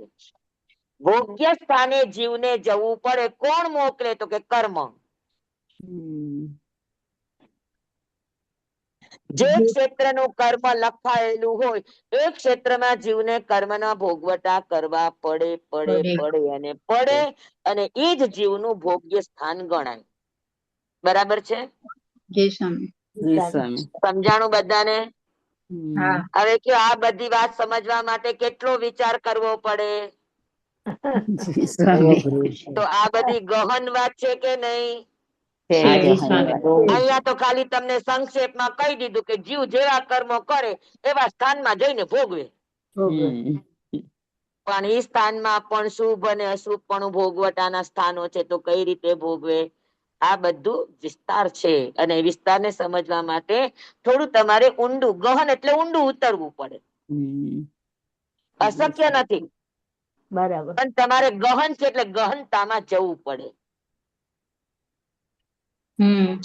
ભોગ્ય સ્થાને જીવને જવું પડે. કોણ મોકલે? તો કે કર્મ. જે ક્ષેત્રનું કર્મ લખાયેલું હોય એ ક્ષેત્રમાં જીવને કર્મના ભોગવટા કરવા પડે, અને એ જ જીવનું ભોગ્ય સ્થાન ગણાય. બરાબર છે? સમજાણું બધાને? હવે કે આ બધી વાત સમજવા માટે કેટલો વિચાર કરવો પડે? તો આ બધી ગહન વાત છે કે નહીં? અહીંયા તો ખાલી તમને સંક્ષેપમાં કહી દીધું કે જીવ જેવા કર્મો કરે એવા સ્થાનમાં જઈને ભોગવે. પણ એ સ્થાનમાં પણ શુભ અને અશુભ પણ ભોગવટાના સ્થાનો છે, તો કઈ રીતે ભોગવે? આ બધું વિસ્તાર છે, અને વિસ્તારને સમજવા માટે થોડું તમારે ઊંડું, ગહન એટલે ઊંડું ઉતરવું પડે. અશક્ય નથી, બરાબર, પણ તમારે ગહન છે એટલે ગહનતામાં જવું પડે.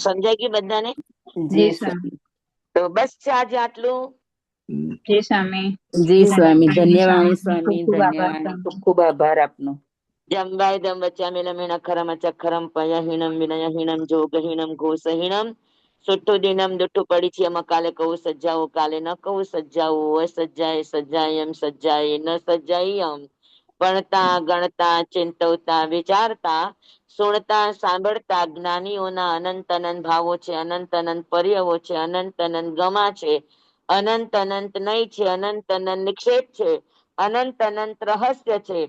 સમજાય ગયું બધાને? તો બસ છે આજે આટલું. જય સ્વામી. જી સ્વામી, ધન્યવાદ સ્વામી, ખૂબ આભાર ધન્યવાદ, સ્વામી. ખૂબ ખૂબ આભાર આપનો. જંબાય દમ વચ્ચામિલમેણ ખરમ ચખરમ પયહીનમ વિનયહીનમ જોગહીનમ ઘોષહીનમ સુઠ્ઠુ દિનમ દુઠ્ઠુ પડીછી એમ કાલે કહું સજ્જાઓ, કાલે ન કહું સજ્જાઓ, અસજ્જાય સજ્જાય એમ સજ્જાય ન સજ્જાય એમ. ભણતા ગણતા ચિંતવતા વિચારતા સુણતા સાંભળતા જ્ઞાનીઓના અનંત અનંત ભાવો છે, અનંત અનંત પર્યવો છે, અનંત અનંત ગમા છે, અનંત અનંત નય છે, અનંત અનંત નિક્ષેપ છે, અનંત અનંત રહસ્ય છે.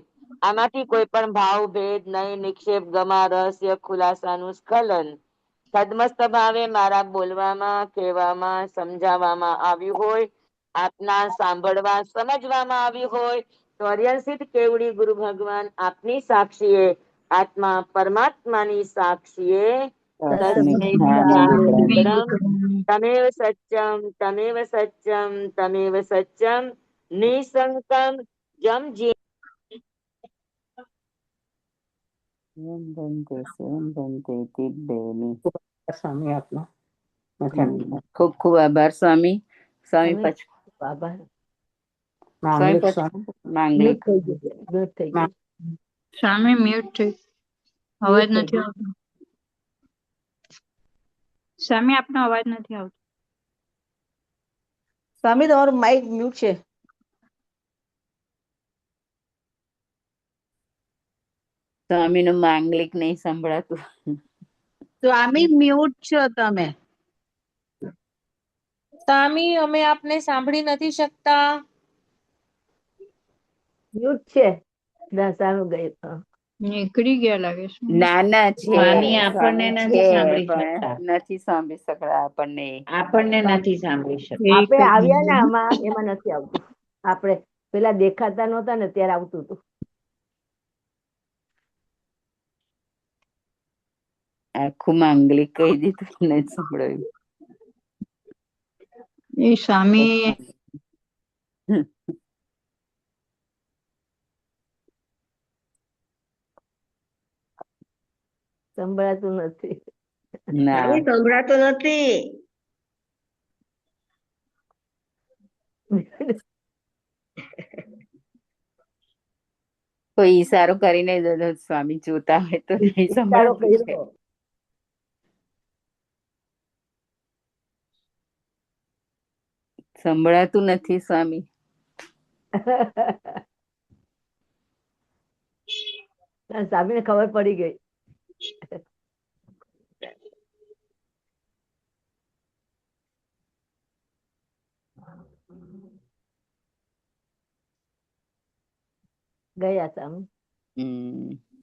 આમાંથી કોઈ પણ ભાવ ભેદ નહીં, નિક્ષેપ ગમા રહસ્ય ખુલાસાનું સ્ખલન સદમસ્ત ભાવે મારા બોલવામાં, કહેવામાં, સમજાવવામાં આવ્યું હોય, આપના સાંભળવા સમજવામાં આવ્યું હોય તો અર્યસિદ્ધ કેવડી ગુરુ ભગવાન આપની સાક્ષીએ, આત્મા પરમાત્માની સાક્ષીએ તમેવ સત્યમ તમેવ સત્યમ તમેવ સત્યમ નિસંકમ જમ જી. સ્વામી આપનો ખૂબ ખૂબ આભાર સ્વામી. સ્વામી પછી સ્વામી પછી માંગલિક. સ્વામી મ્યુટ થઈ, અવાજ નથી આવતો. સ્વામી આપનો અવાજ નથી આવતો. સ્વામી તમારું માઇક મ્યુટ છે. સ્વામી નું માંગલિક નહીં સંભળાતું. સ્વામી મ્યુટ છો તમે. સ્વામી અમે આપને સાંભળી નથી શકતા. મ્યુટ છે. સારું ગયું. નીકળી ગયા લાગે છે. નાના છે, સ્વામી આપણને નથી સાંભળી પણ શકતા. નથી સાંભળી શકતા આપણને. આપણને નથી સાંભળી શકતા. આપણે આવ્યા ને આમાં, એમાં નથી આવતું. આપણે પેલા દેખાતા નહોતા ને ત્યારે આવતું હતું. આખું માંગલિક કહી દીધું, નથી સંભળાયું. એ સ્વામી સંભળાતું નથી. ના, સંભળાતું નથી. કોઈ ઈશારો કરીને સ્વામી જોતા હોય તો નહીં સંભળાતું છે. સંભળાતું નથી સ્વામી. સ્વામીને ખબર પડી ગઈ. ગયા સ્વામી.